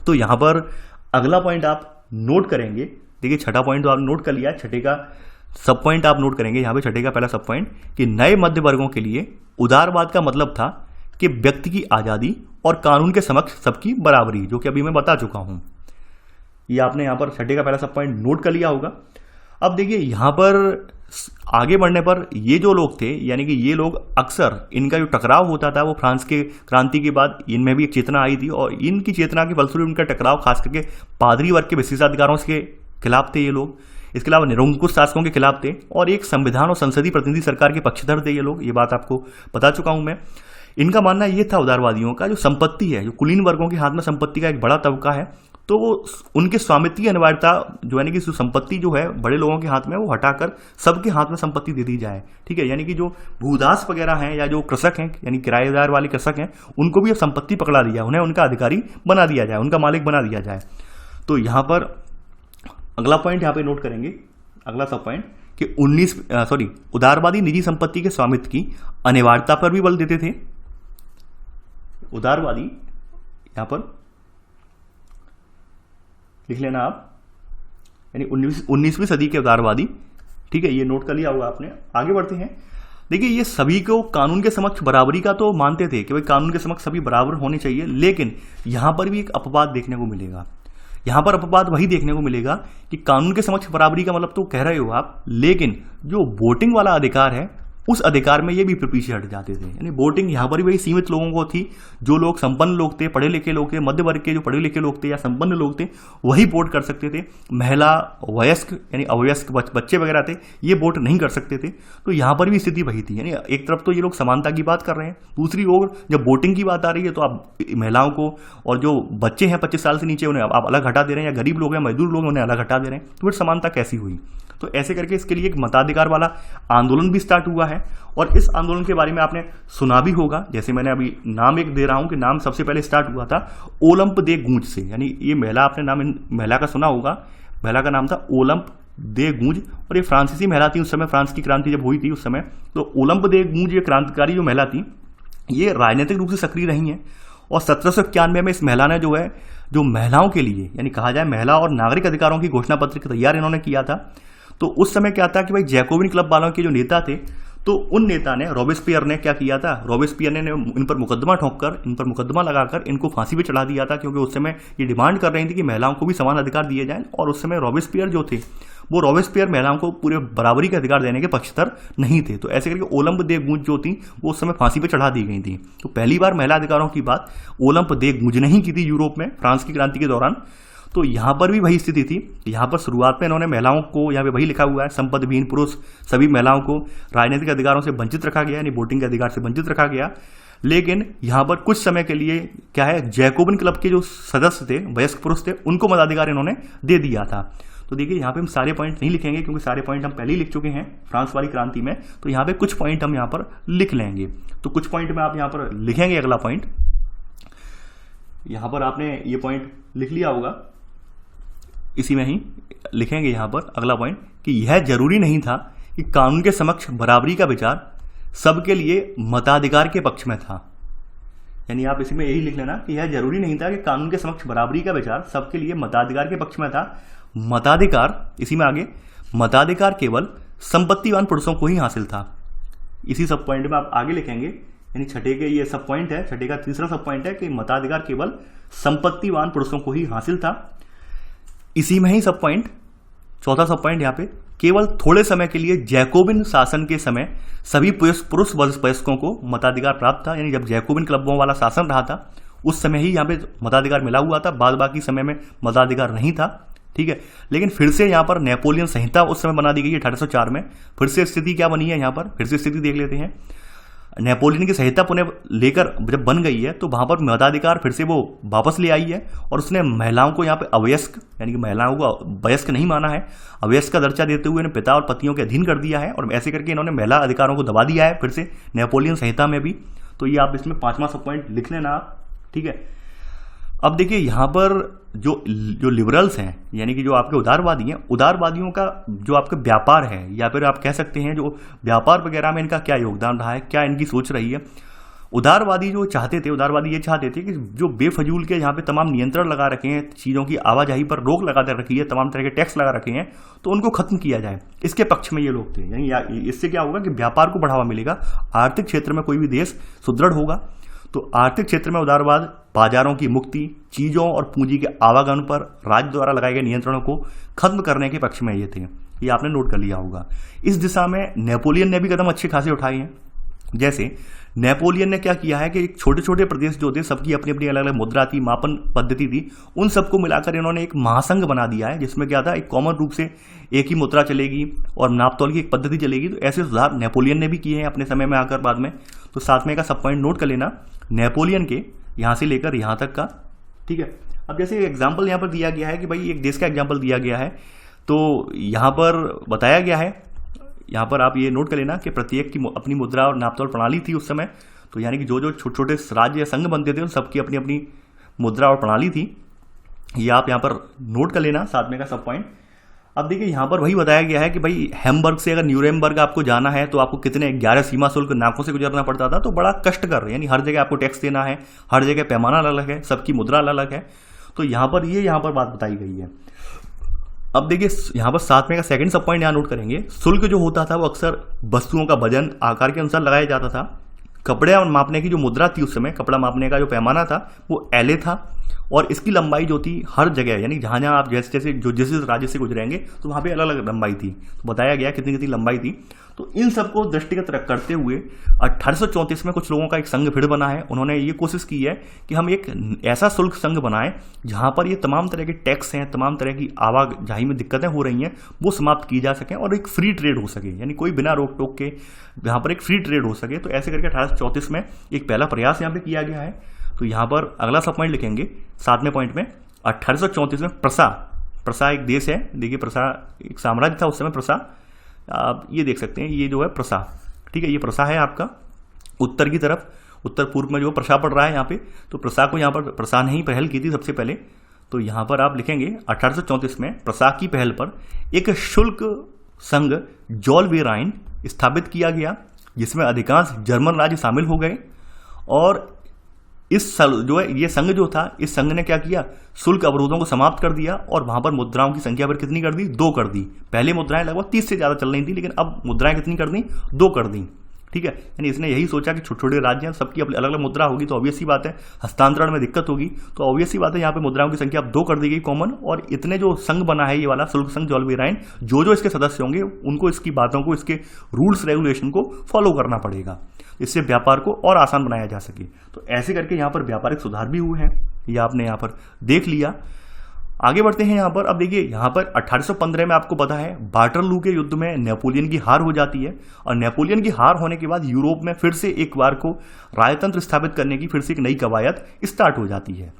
तो यहाँ पर अगला पॉइंट आप नोट करेंगे, देखिए छठा पॉइंट तो आप नोट कर लिया, छठे का सब पॉइंट आप नोट करेंगे। यहाँ पे छठे का पहला सब पॉइंट कि नए मध्य वर्गों के लिए उदारवाद का मतलब था कि व्यक्ति की आज़ादी और कानून के समक्ष सबकी बराबरी, जो कि अभी मैं बता चुका हूं। ये आपने यहाँ पर छठे का पहला सब पॉइंट नोट कर लिया होगा। अब देखिए यहाँ पर आगे बढ़ने पर ये जो लोग थे, यानी कि ये लोग अक्सर इनका जो टकराव होता था वो फ्रांस के क्रांति के बाद इनमें भी एक चेतना आई थी और इनकी चेतना के फलस्वरूप इनका टकराव खास करके पादरी वर्ग के विशेषाधिकारों के खिलाफ थे ये लोग, इसके अलावा निरंकुश शासकों के खिलाफ थे और एक संविधान और संसदीय प्रतिनिधि सरकार के पक्षधर थे ये लोग। ये बात आपको बता चुका हूं मैं। इनका मानना ये था उदारवादियों का, जो संपत्ति है, जो कुलीन वर्गों के हाथ में संपत्ति का एक बड़ा तबका है, तो वो उनके स्वामित्व की अनिवार्यता जो यानी कि संपत्ति जो है बड़े लोगों के हाथ में वो हटाकर सबके हाथ में संपत्ति दे दी जाए। ठीक है, यानी कि जो भूदास वगैरह हैं या जो कृषक हैं, यानी किराएदार वाले कृषक हैं, उनको भी अब संपत्ति पकड़ा दिया, उन्हें उनका अधिकारी बना दिया जाए, उनका मालिक बना दिया जाए। तो यहाँ पर अगला पॉइंट यहाँ पे नोट करेंगे, अगला सब पॉइंट कि उदारवादी निजी संपत्ति के स्वामित्व की अनिवार्यता पर भी बल देते थे। उदारवादी यहां पर लिख लेना आप, यानी 19वीं सदी के उदारवादी। ठीक है, ये नोट कर लिया होगा आपने। आगे बढ़ते हैं। देखिए ये सभी को कानून के समक्ष बराबरी का तो मानते थे कि भाई कानून के समक्ष सभी बराबर होने चाहिए, लेकिन यहां पर भी एक अपवाद देखने को मिलेगा। यहां पर अपवाद वही देखने को मिलेगा कि कानून के समक्ष बराबरी का मतलब तो कह रहे हो आप, लेकिन जो वोटिंग वाला अधिकार है उस अधिकार में ये भी पीछे हट जाते थे। यानी वोटिंग यहाँ पर भी वही सीमित लोगों को थी, जो लोग संपन्न लोग थे, पढ़े लिखे लोग थे, मध्य वर्ग के जो पढ़े लिखे लोग थे या संपन्न लोग थे वही वोट कर सकते थे। महिला, वयस्क यानी अवयस्क बच्चे वगैरह थे, ये वोट नहीं कर सकते थे। तो यहाँ पर भी स्थिति वही थी। यानी एक तरफ तो ये लोग समानता की बात कर रहे हैं, दूसरी ओर जब वोटिंग की बात आ रही है तो आप महिलाओं को और जो बच्चे हैं 25 साल से नीचे उन्हें आप अलग हटा दे रहे हैं, या गरीब लोग हैं, मजदूर लोग उन्हें अलग हटा दे रहे हैं। तो फिर समानता कैसी हुई? तो ऐसे करके इसके लिए एक मताधिकार वाला आंदोलन भी स्टार्ट हुआ है और इस आंदोलन के बारे में आपने सुना भी होगा। जैसे मैंने अभी नाम एक दे रहा हूं कि नाम सबसे पहले स्टार्ट हुआ था ओलंप दे गूंज से। यानी ये महिला, आपने नाम महिला का सुना होगा, महिला का नाम था ओलंप दे गूंज और ये फ्रांसीसी महिला थी। उस समय फ्रांस की क्रांति जब हुई थी उस समय, तो ओलंप दे गूंज ये क्रांतिकारी जो महिला थी ये राजनीतिक रूप से सक्रिय रही हैं और 1791 में इस महिला ने जो महिलाओं के लिए, यानी कहा जाए महिला और नागरिक अधिकारों की घोषणा पत्र तैयार इन्होंने किया था। तो उस समय क्या था कि भाई जैकोबिन क्लब वालों के जो नेता थे, तो उन नेता ने, रॉबेस्पियर ने क्या किया था, रॉबेस्पियर ने इन पर मुकदमा ठोंककर, इन पर मुकदमा लगाकर इनको फांसी पे चढ़ा दिया था, क्योंकि उस समय ये डिमांड कर रही थी कि महिलाओं को भी समान अधिकार दिए जाएं। और उस समय रॉबेस्पियर जो थे वो रॉबेस्पियर महिलाओं को पूरे बराबरी के अधिकार देने के पक्षधर नहीं थे। तो ऐसे करके ओलंप दे गूंज जो थी वो उस समय फांसी पे चढ़ा दी गई थी। तो पहली बार महिला अधिकारों की बात ओलंप दे गूंज ने ही की थी यूरोप में फ्रांस की क्रांति के दौरान। तो यहां पर भी वही स्थिति थी। यहां पर शुरुआत में इन्होंने महिलाओं को, यहाँ पे वही लिखा हुआ है, संपदविहीन पुरुष सभी महिलाओं को राजनीतिक अधिकारों से वंचित रखा गया, यानी वोटिंग के अधिकार से वंचित रखा गया। लेकिन यहां पर कुछ समय के लिए क्या है, जैकोबिन क्लब के जो सदस्य थे, वयस्क पुरुष थे, उनको मताधिकार इन्होंने दे दिया था। तो देखिए यहाँ पे हम सारे पॉइंट नहीं लिखेंगे क्योंकि सारे पॉइंट हम पहले ही लिख चुके हैं फ्रांस वाली क्रांति में। तो यहाँ पे कुछ पॉइंट हम यहाँ पर लिख लेंगे। तो कुछ पॉइंट में आप यहाँ पर लिखेंगे। अगला पॉइंट, यहाँ पर आपने ये पॉइंट लिख लिया होगा, इसी में ही लिखेंगे यहाँ पर अगला पॉइंट कि यह जरूरी नहीं था कि कानून के समक्ष बराबरी का विचार सबके लिए मताधिकार के पक्ष में था। यानी आप इसी में यही लिख लेना कि यह जरूरी नहीं था कि कानून के समक्ष बराबरी का विचार सबके लिए मताधिकार के पक्ष में था। मताधिकार, इसी में आगे, मताधिकार केवल संपत्तिवान पुरुषों को ही हासिल था। इसी सब पॉइंट में आप आगे लिखेंगे, यानी छठे के ये सब पॉइंट है, छठे का तीसरा सब पॉइंट है कि मताधिकार केवल संपत्तिवान पुरुषों को ही हासिल था। इसी में ही सब पॉइंट, चौथा सब पॉइंट यहाँ पे, केवल थोड़े समय के लिए जैकोबिन शासन के समय सभी पुरुष वयस्कों को मताधिकार प्राप्त था। यानी जब जैकोबिन क्लबों वाला शासन रहा था उस समय ही यहाँ पे मताधिकार मिला हुआ था, बाद बाकी समय में मताधिकार नहीं था। ठीक है, लेकिन फिर से यहाँ पर नेपोलियन संहिता उस समय बना दी गई 1804 में। फिर से स्थिति क्या बनी है, यहाँ पर फिर से स्थिति देख लेते हैं। नेपोलियन की संहिता पुनः लेकर जब बन गई है तो वहां पर मताधिकार फिर से वो वापस ले आई है और उसने महिलाओं को यहाँ पे अवयस्क, यानी कि महिलाओं को वयस्क नहीं माना है, अवयस्क का दर्जा देते हुए इन्हें पिता और पतियों के अधीन कर दिया है और ऐसे करके इन्होंने महिला अधिकारों को दबा दिया है फिर से नेपोलियन संहिता में भी। तो ये आप इसमें 5वां सब पॉइंट लिख लेना आप। ठीक है, अब देखिए यहाँ पर जो जो लिबरल्स हैं, यानी कि जो आपके उदारवादी हैं, उदारवादियों का जो आपका व्यापार है, या फिर आप कह सकते हैं जो व्यापार वगैरह में इनका क्या योगदान रहा है, क्या इनकी सोच रही है। उदारवादी जो चाहते थे, उदारवादी ये चाहते थे कि जो बेफजूल के यहाँ पे तमाम नियंत्रण लगा रखे हैं, चीज़ों की आवाजाही पर रोक लगा रखी है, तमाम तरह के टैक्स लगा रखे हैं, तो उनको खत्म किया जाए, इसके पक्ष में ये लोग थे। यानी इससे क्या होगा कि व्यापार को बढ़ावा मिलेगा, आर्थिक क्षेत्र में कोई भी देश सुदृढ़ होगा। तो आर्थिक क्षेत्र में उदारवाद, बाजारों की मुक्ति, चीजों और पूंजी के आवागमन पर राज्य द्वारा लगाए गए नियंत्रणों को खत्म करने के पक्ष में ये थे। ये आपने नोट कर लिया होगा। इस दिशा में नेपोलियन ने भी कदम अच्छे खासे उठाए हैं। जैसे नेपोलियन ने क्या किया है कि एक छोटे छोटे प्रदेश जो थे, सबकी अपनी अपनी अलग अलग मुद्रा थी, मापन पद्धति थी, उन सबको मिलाकर इन्होंने एक महासंघ बना दिया है, जिसमें क्या था, एक कॉमन रूप से एक ही मुद्रा चलेगी और नापतोल की एक पद्धति चलेगी। तो ऐसे सुधार नेपोलियन ने भी किए हैं अपने समय में आकर बाद में। तो साथ में का सब पॉइंट नोट कर लेना, नेपोलियन के यहाँ से लेकर यहाँ तक का, ठीक है। अब जैसे एग्जाम्पल यहाँ पर दिया गया है कि भाई एक देश का एग्जाम्पल दिया गया है, तो यहाँ पर बताया गया है, यहाँ पर आप ये नोट कर लेना कि प्रत्येक की अपनी मुद्रा और नापतोल प्रणाली थी उस समय। तो यानी कि जो जो छोटे छोटे राज्य या संघ बनते थे, उन सबकी अपनी अपनी मुद्रा और प्रणाली थी। ये आप यहाँ पर नोट कर लेना, साथ में का सब पॉइंट। अब देखिए यहाँ पर वही बताया गया है कि भाई हैम्बर्ग से अगर न्यूरेमबर्ग आपको जाना है तो आपको कितने 11 सीमा शुल्क नाकों से गुजरना पड़ता था। तो बड़ा कष्टकर, यानी हर जगह आपको टैक्स देना है, हर जगह पैमाना अलग है, सबकी मुद्रा अलग है। तो यहाँ पर बात बताई गई है। अब देखिए यहाँ पर साथ में का सेकंड सब पॉइंट यहाँ नोट करेंगे। शुल्क जो होता था वो अक्सर वस्तुओं का वजन, आकार के अनुसार लगाया जाता था। कपड़े और मापने की जो मुद्रा थी उस समय, कपड़ा मापने का जो पैमाना था वो एले था, और इसकी लंबाई जो थी हर जगह, यानी जहाँ जहाँ आप जैसे जैसे जिस राज्य से गुजरेंगे तो वहाँ पे अलग अलग लंबाई थी। तो बताया गया कितनी कितनी लंबाई थी। तो इन सबको दृष्टिगत करते हुए 1834 में कुछ लोगों का एक संघ फिर बना है। उन्होंने ये कोशिश की है कि हम एक ऐसा शुल्क संघ बनाएं जहाँ पर ये तमाम तरह के टैक्स हैं, तमाम तरह की आवाजाही में दिक्कतें हो रही हैं, वो समाप्त की जा सकें और एक फ्री ट्रेड हो सके, यानी कोई बिना रोक टोक के यहाँ पर एक फ्री ट्रेड हो सके। तो ऐसे करके 1834 में एक पहला प्रयास यहाँ पे किया गया है। तो यहाँ पर अगला सब पॉइंट लिखेंगे 7वें पॉइंट में। 1834 में प्रसा एक देश है। देखिए प्रसा एक साम्राज्य था उस समय। प्रसा आप ये देख सकते हैं, ये जो है प्रसा, ठीक है, ये प्रसा है आपका उत्तर की तरफ, उत्तर पूर्व में जो प्रसा पड़ रहा है यहाँ पे। तो प्रसा को यहाँ पर प्रसा ने ही पहल की थी सबसे पहले। तो यहाँ पर आप लिखेंगे 1834 में प्रसा की पहल पर एक शुल्क संघ जोलवेराइन स्थापित किया गया, जिसमें अधिकांश जर्मन राज्य शामिल हो गए। और इस जो है ये संघ जो था, इस संघ ने क्या किया, शुल्क अवरोधों को समाप्त कर दिया और वहां पर मुद्राओं की संख्या पर कितनी कर दी, 2 कर दी। पहले मुद्राएं लगभग 30 से ज्यादा चल रही थी, लेकिन अब मुद्राएं कितनी कर दी, 2 कर दी, ठीक है। यानी इसने यही सोचा कि छोटे छोटे राज्य हैं, सबकी अलग अलग मुद्रा होगी, तो ऑब्वियस सी बात है हस्तांतरण में दिक्कत होगी। तो ऑब्वियस सी बात है यहाँ पे मुद्राओं की संख्या अब 2 कर दी गई कॉमन। और इतने जो संघ बना है ये वाला शुल्क संघ जोलवेराइन, जो इसके सदस्य होंगे उनको इसकी बातों को, इसके रूल्स रेगुलेशन को फॉलो करना पड़ेगा, इससे व्यापार को और आसान बनाया जा सके। तो ऐसे करके यहाँ पर व्यापारिक सुधार भी हुए हैं, ये आपने यहाँ पर देख लिया। आगे बढ़ते हैं यहाँ पर। अब देखिए यहाँ पर 1815 में आपको पता है वाटरलू के युद्ध में नेपोलियन की हार हो जाती है, और नेपोलियन की हार होने के बाद यूरोप में फिर से एक बार को राजतंत्र स्थापित करने की फिर से एक नई कवायद स्टार्ट हो जाती है।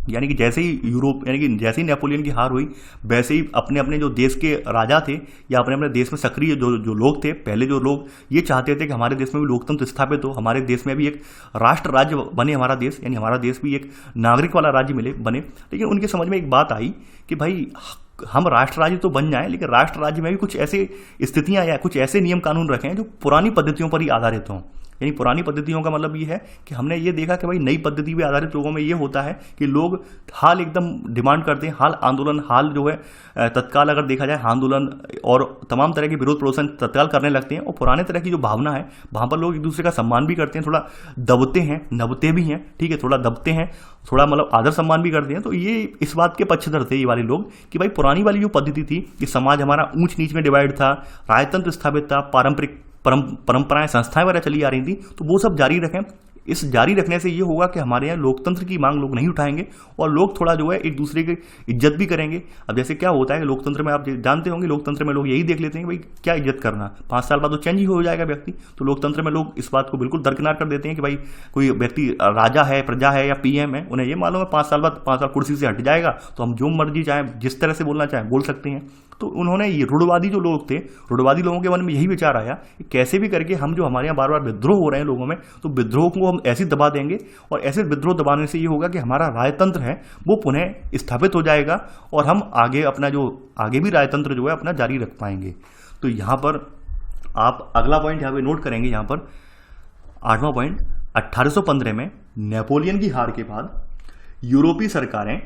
यानी कि जैसे ही जैसे ही नेपोलियन की हार हुई, वैसे ही अपने अपने जो देश के राजा थे या अपने अपने देश में सक्रिय जो लोग थे, पहले जो लोग ये चाहते थे कि हमारे देश में भी लोकतंत्र स्थापित हो, हमारे देश में भी एक राष्ट्र राज्य बने हमारा देश, यानी हमारा देश भी एक नागरिक वाला राज्य बने। लेकिन उनके समझ में एक बात आई कि भाई हम राष्ट्र राज्य तो बन जाएं, लेकिन राष्ट्र राज्य में भी कुछ ऐसे स्थितियां या कुछ ऐसे नियम कानून रखें जो पुरानी पद्धतियों पर ही आधारित हों। यानी पुरानी पद्धतियों का मतलब ये है कि हमने ये देखा कि भाई नई पद्धति पे आधारित लोगों में ये होता है कि लोग हाल एकदम डिमांड करते हैं, हाल आंदोलन, हाल जो है तत्काल अगर देखा जाए आंदोलन और तमाम तरह के विरोध प्रदर्शन तत्काल करने लगते हैं। और पुराने तरह की जो भावना है वहाँ पर लोग एक दूसरे का सम्मान भी करते हैं, थोड़ा दबते हैं, नबते भी हैं, ठीक है, थोड़ा दबते हैं, थोड़ा मतलब आदर सम्मान भी करते हैं। तो ये इस बात के पक्षधर थे ये वाले लोग कि भाई पुरानी वाली जो पद्धति थी कि समाज हमारा ऊंच नीच में डिवाइड था, राजतंत्र स्थापित था, पारंपरिक परंपराएं संस्थाएं वगैरह चली आ रही थी, तो वो सब जारी रखें। इस जारी रखने से ये होगा कि हमारे यहाँ लोकतंत्र की मांग लोग नहीं उठाएंगे और लोग थोड़ा जो है एक दूसरे की इज्जत भी करेंगे। अब जैसे क्या होता है कि लोकतंत्र में आप जानते होंगे, लोकतंत्र में लोग यही देख लेते हैं कि भाई क्या इज्जत करना, 5 साल बाद तो चेंज ही हो जाएगा व्यक्ति। तो लोकतंत्र में लोग इस बात को बिल्कुल दरकिनार कर देते हैं कि भाई कोई व्यक्ति राजा है, प्रजा है या PM है, उन्हें ये मालूम है 5 साल बाद 5 साल कुर्सी से हट जाएगा तो हम जो मर्जी चाहें, जिस तरह से बोलना चाहें बोल सकते हैं। तो उन्होंने ये रूढ़वादी जो लोग थे, रूढ़वादी लोगों के मन में यही विचार आया कि कैसे भी करके हम जो हमारे यहाँ बार बार विद्रोह हो रहे हैं लोगों में, तो विद्रोह को हम ऐसे दबा देंगे और ऐसे विद्रोह दबाने से ये होगा कि हमारा राजतंत्र है वो पुनः स्थापित हो जाएगा और हम आगे अपना जो आगे भी राजतंत्र जो है अपना जारी रख पाएंगे। तो यहाँ पर आप अगला पॉइंट यहाँ पे नोट करेंगे, यहाँ पर 8वां पॉइंट, 1815 में नेपोलियन की हार के बाद यूरोपीय सरकारें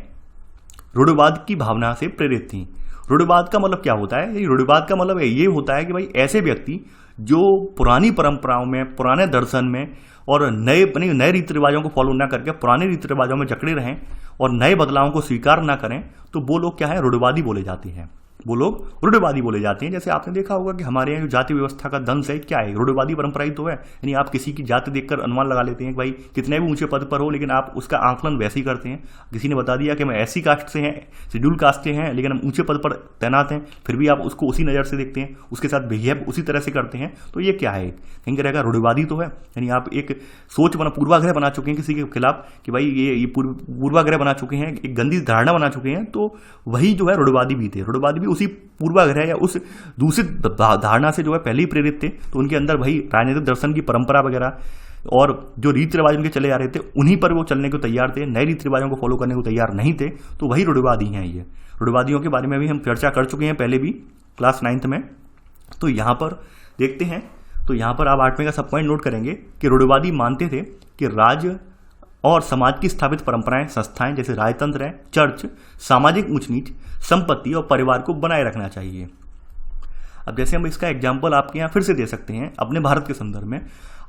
रूढ़वाद की भावना से प्रेरित थीं। रूढ़वाद का मतलब क्या होता है? रूढ़वाद का मतलब ये होता है कि भाई ऐसे व्यक्ति जो पुरानी परंपराओं में, पुराने दर्शन में और नए रीति रिवाजों को फॉलो ना करके पुराने रीति रिवाजों में जकड़े रहें और नए बदलावों को स्वीकार ना करें, तो वो लोग क्या है, रूढ़वादी बोले जाते हैं। वो लोग रूढ़वादी बोले जाते हैं। जैसे आपने देखा होगा कि हमारे यहाँ जो जाति व्यवस्था का दंश है क्या है, रूढ़वादी परंपरा ही तो है। यानी आप किसी की जाति देखकर अनुमान लगा लेते हैं कि भाई कितने भी ऊंचे पद पर हो, लेकिन आप उसका आंकलन वैसे ही करते हैं। किसी ने बता दिया कि मैं ऐसी कास्ट से हैं, शेड्यूल कास्ट से हैं, लेकिन हम ऊंचे पद पर तैनात हैं, फिर भी आप उसको उसी नज़र से देखते हैं, उसके साथ बिहेव उसी तरह से करते हैं। तो ये क्या है, कहीं करेगा रूढ़वादी तो है। यानी आप एक सोच पूर्वाग्रह बना चुके हैं किसी के खिलाफ कि भाई ये पूर्वाग्रह बना चुके हैं, एक गंदी धारणा बना चुके हैं। तो वही जो है रूढ़वादी भी थे। रूढ़वादी भी उसी पूर्वाग्रह या उस दूषित धारणा से जो है पहले ही प्रेरित थे। तो उनके अंदर वही राजनीतिक दर्शन की परंपरा वगैरह और जो रीति रिवाज उनके चले आ रहे थे उन्हीं पर वो चलने को तैयार थे, नए रीति रिवाजों को फॉलो करने को तैयार नहीं थे। तो वही रूढ़वादी हैं। ये रूढ़वादियों के बारे में भी हम चर्चा कर चुके हैं पहले भी क्लास 9th में। तो यहाँ पर देखते हैं, तो यहाँ पर आप 8वें का सब पॉइंट नोट करेंगे कि रूढ़वादी मानते थे कि राज्य और समाज की स्थापित परंपराएं, संस्थाएं जैसे राजतंत्र है, चर्च, सामाजिक ऊंच नीच, संपत्ति और परिवार को बनाए रखना चाहिए। अब जैसे हम इसका एग्जाम्पल आपके यहाँ फिर से दे सकते हैं अपने भारत के संदर्भ में।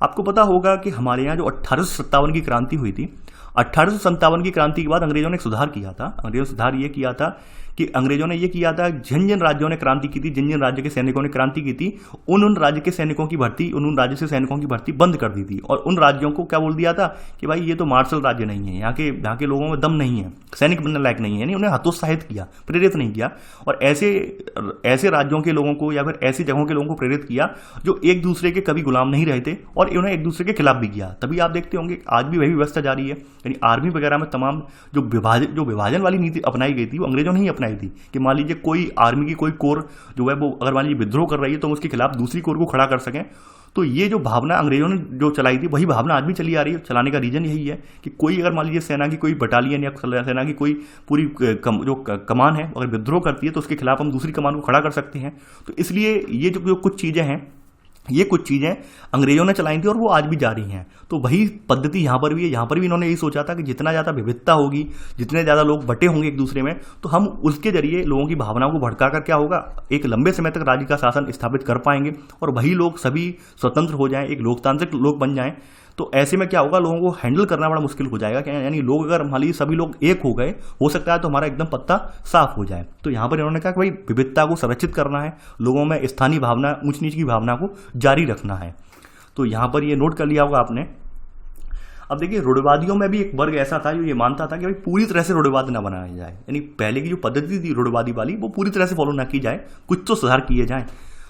आपको पता होगा कि हमारे यहाँ जो 1857 की क्रांति हुई थी, 1857 की क्रांति के बाद अंग्रेजों ने एक सुधार किया था। अंग्रेजों ने सुधार ये किया था कि अंग्रेजों ने ये किया था, जिन जिन राज्यों ने क्रांति की थी, जिन जिन राज्य के सैनिकों ने क्रांति की थी, उन राज्य के सैनिकों की भर्ती, उन राज्य से सैनिकों की भर्ती बंद कर दी थी। और उन राज्यों को क्या बोल दिया था कि भाई ये तो मार्शल राज्य नहीं है, यहाँ के लोगों में दम नहीं है, सैनिक बनने लायक नहीं है। यानी उन्हें हतोत्साहित किया, प्रेरित नहीं किया। और ऐसे राज्यों के लोगों को या फिर ऐसी जगहों के लोगों को प्रेरित किया जो एक दूसरे के कभी गुलाम नहीं रहे थे और उन्हें एक दूसरे के खिलाफ भी किया। तभी आप देखते होंगे आज भी वही व्यवस्था जारी है। यानी आर्मी वगैरह में तमाम जो विभाजन वाली नीति अपनाई गई थी वो अंग्रेजों ने ही अपनाई थी कि मान लीजिए कोई आर्मी की कोई कोर जो है वो अगर मान लीजिए विद्रोह कर रही है तो उसके खिलाफ दूसरी कोर को खड़ा कर सकें। तो ये जो भावना अंग्रेजों ने जो चलाई थी वही भावना आज भी चली आ रही है। चलाने का रीजन यही है कि कोई अगर मान लीजिए सेना की कोई बटालियन या सेना की कोई पूरी जो कमान है अगर विद्रोह करती है तो उसके खिलाफ हम दूसरी कमान को खड़ा कर सकते हैं। तो इसलिए ये जो कुछ चीज़ें हैं, ये कुछ चीज़ें अंग्रेजों ने चलाई थी और वो आज भी जारी हैं। तो वही पद्धति यहाँ पर भी है। यहाँ पर भी इन्होंने यही सोचा था कि जितना ज़्यादा विविधता होगी, जितने ज़्यादा लोग बटे होंगे एक दूसरे में, तो हम उसके जरिए लोगों की भावनाओं को भड़का कर क्या होगा, एक लंबे समय तक राज्य का शासन स्थापित कर पाएंगे और वही लोग सभी स्वतंत्र हो जाएं, एक लोकतांत्रिक लोग बन जाएं। तो ऐसे में क्या होगा, लोगों को हैंडल करना बड़ा मुश्किल हो जाएगा। क्या यानी लोग अगर मान लीजिए सभी लोग एक हो गए, हो सकता है तो हमारा एकदम पत्ता साफ हो जाए। तो यहाँ पर इन्होंने कहा कि भाई विविधता को संरक्षित करना है, लोगों में स्थानीय भावना, ऊंच नीच की भावना को जारी रखना है। तो यहाँ पर ये नोट कर लिया होगा आपने। अब देखिए रूढ़वादियों में भी एक वर्ग ऐसा था जो ये मानता था कि भाई पूरी तरह से रूढ़वाद न बनाया जाए, यानी पहले की जो पद्धति थी रूढ़वादी वाली वो पूरी तरह से फॉलो ना की जाए, कुछ तो सुधार किए जाएं।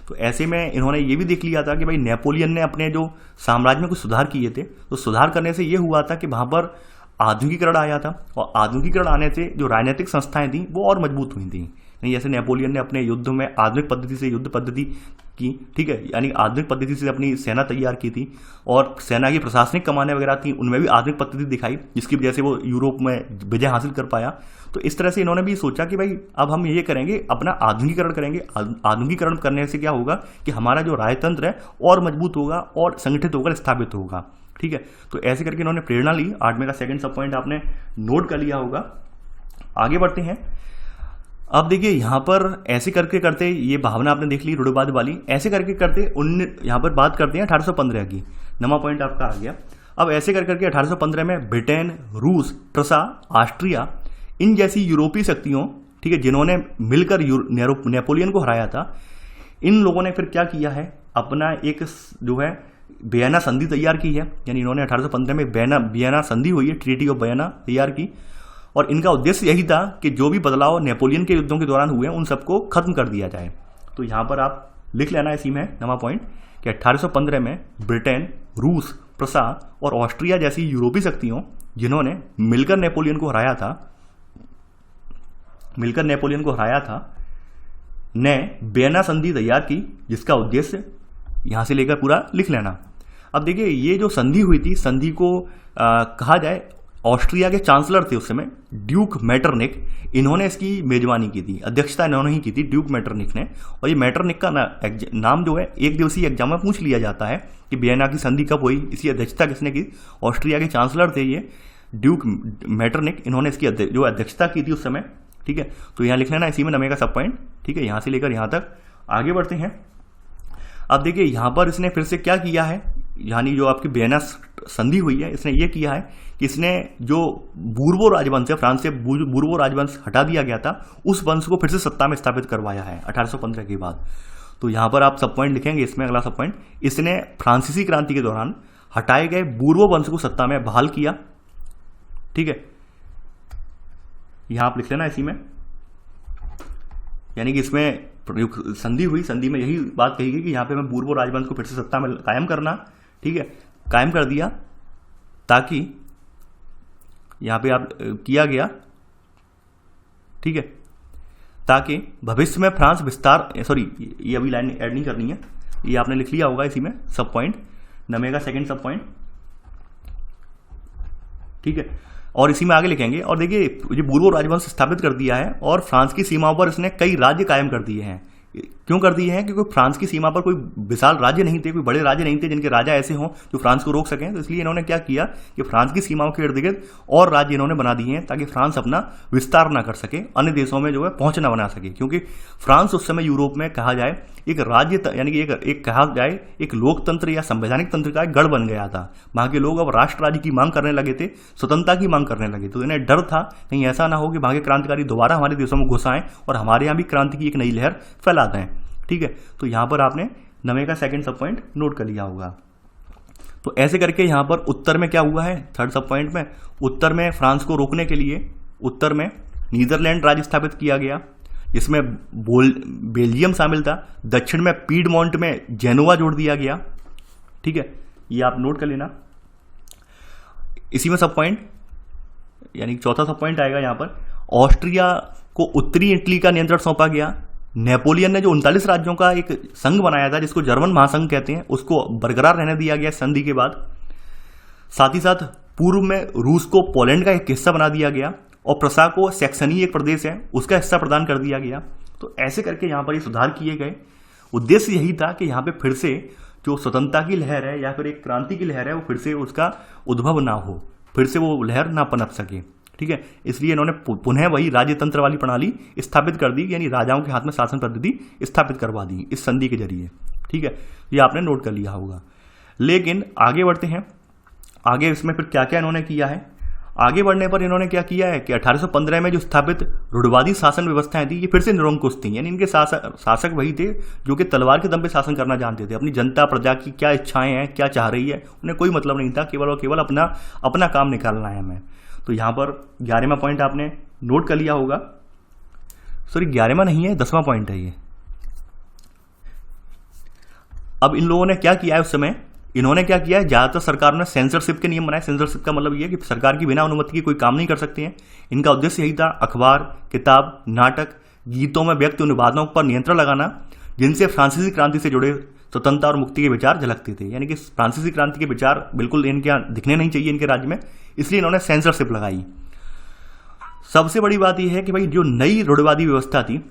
तो ऐसे में इन्होंने ये भी देख लिया था कि भाई नेपोलियन ने अपने जो साम्राज्य में कुछ सुधार किए थे, तो सुधार करने से ये हुआ था कि वहाँ पर आधुनिकीकरण आया था और आधुनिकीकरण आने से जो राजनीतिक संस्थाएं थी वो और मजबूत हुई थी। नहीं जैसे नेपोलियन ने अपने युद्ध में आधुनिक पद्धति से युद्ध पद्धति की, ठीक है, यानी आधुनिक पद्धति से अपनी सेना तैयार की थी और सेना की प्रशासनिक कमानें वगैरह थी उनमें भी आधुनिक पद्धति दिखाई, जिसकी वजह से वो यूरोप में विजय हासिल कर पाया। तो इस तरह से इन्होंने भी सोचा कि भाई अब हम ये करेंगे, अपना आधुनिकीकरण करेंगे। आधुनिकीकरण करने से क्या होगा कि हमारा जो राजतंत्र है और मजबूत होगा और संगठित होकर स्थापित होगा। ठीक है, तो ऐसे करके इन्होंने प्रेरणा ली। 8वें का सेकंड सब पॉइंट आपने नोट कर लिया होगा। आगे बढ़ते हैं। अब देखिए यहाँ पर ऐसे करके करते ये भावना आपने देख ली रूढ़वाद वाली, ऐसे करके करते यहाँ पर बात करते हैं 1815 की। नवा पॉइंट आपका आ गया। अब ऐसे करके 1815 में ब्रिटेन, रूस, प्रसा, ऑस्ट्रिया, इन जैसी यूरोपीय शक्तियों, ठीक है, जिन्होंने मिलकर नेपोलियन को हराया था, इन लोगों ने फिर क्या किया है, अपना एक जो है वियना संधि तैयार की है। यानी इन्होंने 1815 में वियना संधि हुई है, ट्रीटी ऑफ वियना तैयार की और इनका उद्देश्य यही था कि जो भी बदलाव नेपोलियन के युद्धों के दौरान हुए उन सबको खत्म कर दिया जाए। तो यहाँ पर आप लिख लेना इसी में नवा पॉइंट कि 1815 में ब्रिटेन, रूस, प्रसा और ऑस्ट्रिया जैसी यूरोपीय शक्तियों जिन्होंने मिलकर नेपोलियन को हराया था, ने वियना संधि तैयार की, जिसका उद्देश्य यहां से लेकर पूरा लिख लेना। अब देखिए ये जो संधि हुई थी, संधि को कहा जाए, ऑस्ट्रिया के चांसलर थे उस समय ड्यूक मेटरनिक, इन्होंने इसकी मेजबानी की थी, अध्यक्षता इन्होंने ही की थी ड्यूक मेटरनिक ने। और ये मेटरनिक का नाम जो है एक दिवसीय एग्जाम में पूछ लिया जाता है कि वियना की संधि कब हुई, इसकी अध्यक्षता किसने की। ऑस्ट्रिया के चांसलर थे ये ड्यूक मेटरनिक, इन्होंने इसकी जो अध्यक्षता की थी उस समय। ठीक है, तो यहाँ लिख लेना इसी में नमे का सब पॉइंट। ठीक है, यहाँ से लेकर यहाँ तक आगे बढ़ते हैं। अब देखिए यहाँ पर इसने फिर से क्या किया है, यानी जो आपकी वियना संधि हुई है, इसने ये किया है कि इसने जो बूर्बो राजवंश है, फ्रांस से बूर्बो राजवंश हटा दिया गया था, उस वंश को फिर से सत्ता में स्थापित करवाया है 1815 के बाद। तो यहाँ पर आप सब पॉइंट लिखेंगे, इसमें अगला सब पॉइंट, इसने फ्रांसीसी क्रांति के दौरान हटाए गए बूर्बो वंश को सत्ता में बहाल किया। ठीक है, यहां आप लिख लेना इसी में, यानी कि इसमें संधि हुई, संधि में यही बात कही गई कि यहां पे मैं बूर्बो राजवंश को फिर से सत्ता में कायम करना, ठीक है, कायम कर दिया, ताकि यहां पे आप किया गया, ठीक है, ताकि भविष्य में फ्रांस विस्तार, सॉरी ये अभी लाइन ऐड नहीं करनी है, ये आपने लिख लिया होगा इसी में सब पॉइंट, नमे का सेकंड सब पॉइंट। ठीक है, और इसी में आगे लिखेंगे। और देखिए ये बूर्बो राजवंश स्थापित कर दिया है और फ्रांस की सीमाओं पर इसने कई राज्य कायम कर दिए हैं। क्यों कर दिए हैं? क्योंकि फ्रांस की सीमा पर कोई विशाल राज्य नहीं थे, कोई बड़े राज्य नहीं थे जिनके राजा ऐसे हों जो फ्रांस को रोक सकें। तो इसलिए इन्होंने क्या किया कि फ्रांस की सीमाओं के इर्द गिर्द और राज्य इन्होंने बना दिए हैं ताकि फ्रांस अपना विस्तार ना कर सके, अन्य देशों में जो है पहुंच ना बना सके। क्योंकि फ्रांस उस समय यूरोप में कहा जाए एक राज्य, यानी कि एक कहा जाए एक लोकतंत्र या संवैधानिक तंत्र का एक गढ़ बन गया था। वहां के लोग अब राष्ट्र राज्य की मांग करने लगे थे, स्वतंत्रता की मांग करने लगे। तो इन्हें डर था कहीं ऐसा ना हो कि वहां के क्रांतिकारी दोबारा हमारे देशों में घुस आएं और हमारे यहाँ भी क्रांति की एक नई लहर फैला दें। ठीक है, तो यहां पर आपने नवे का सेकंड सब पॉइंट नोट कर लिया होगा। तो ऐसे करके यहां पर उत्तर में क्या हुआ है, थर्ड सब पॉइंट में, उत्तर में फ्रांस को रोकने के लिए उत्तर में नीदरलैंड राज्य स्थापित किया गया, जिसमें बेल्जियम शामिल था। दक्षिण में पीडमोंट में जेनोवा जोड़ दिया गया। ठीक है, ये आप नोट कर लेना। इसी में सब पॉइंट, यानी चौथा सब पॉइंट आएगा यहां पर, ऑस्ट्रिया को उत्तरी इटली का नियंत्रण सौंपा गया। नेपोलियन ने जो 39 राज्यों का एक संघ बनाया था जिसको जर्मन महासंघ कहते हैं, उसको बरकरार रहने दिया गया संधि के बाद। साथ ही साथ पूर्व में रूस को पोलैंड का एक हिस्सा बना दिया गया और प्रसा को सैक्सनी एक प्रदेश है उसका हिस्सा प्रदान कर दिया गया। तो ऐसे करके यहां पर ये सुधार किए गए। उद्देश्य यही था कि यहां पे फिर से जो स्वतंत्रता की लहर है या फिर एक क्रांति की लहर है वो फिर से उसका उद्भव ना हो, फिर से वो लहर ना पनप सके। ठीक है, इसलिए इन्होंने पुनः वही राज्यतंत्र वाली प्रणाली स्थापित कर दी, यानी राजाओं के हाथ में शासन पद्धति स्थापित करवा दी इस संधि के जरिए। ठीक है, ये आपने नोट कर लिया होगा। लेकिन आगे बढ़ते हैं, आगे इसमें फिर क्या क्या इन्होंने किया है। आगे बढ़ने पर इन्होंने क्या किया है कि 1815 में जो स्थापित रूढ़िवादी शासन व्यवस्थाएं थी ये फिर से निरंकुश थी, यानी इनके शासक वही थे जो कि तलवार के दम पे शासन करना जानते थे। अपनी जनता प्रजा की क्या इच्छाएं हैं, क्या चाह रही है, उन्हें कोई मतलब नहीं था, केवल और केवल अपना काम निकालना है हमें। तो यहां पर 11वां पॉइंट आपने नोट कर लिया होगा, सॉरी 11वां नहीं है, 10वां पॉइंट है ये। अब इन लोगों ने क्या किया है उस समय, इन्होंने क्या किया है, ज्यादातर सरकार ने सेंसरशिप के नियम बनाए। सेंसरशिप का मतलब ये है कि सरकार की बिना अनुमति के कोई काम नहीं कर सकते हैं। इनका उद्देश्य यही था अखबार, किताब, नाटक, गीतों में व्यक्त उन वादों पर नियंत्रण लगाना जिनसे फ्रांसीसी क्रांति से जुड़े स्वतंत्रता और मुक्ति के विचार झलकते थे। यानी कि फ्रांसीसी क्रांति के विचार बिल्कुल इनके यहाँ दिखने नहीं चाहिए इनके राज्य में, इसलिए इन्होंने सेंसरशिप लगाई। सबसे बड़ी बात यह है कि भाई जो नई रूढ़िवादी व्यवस्था थी,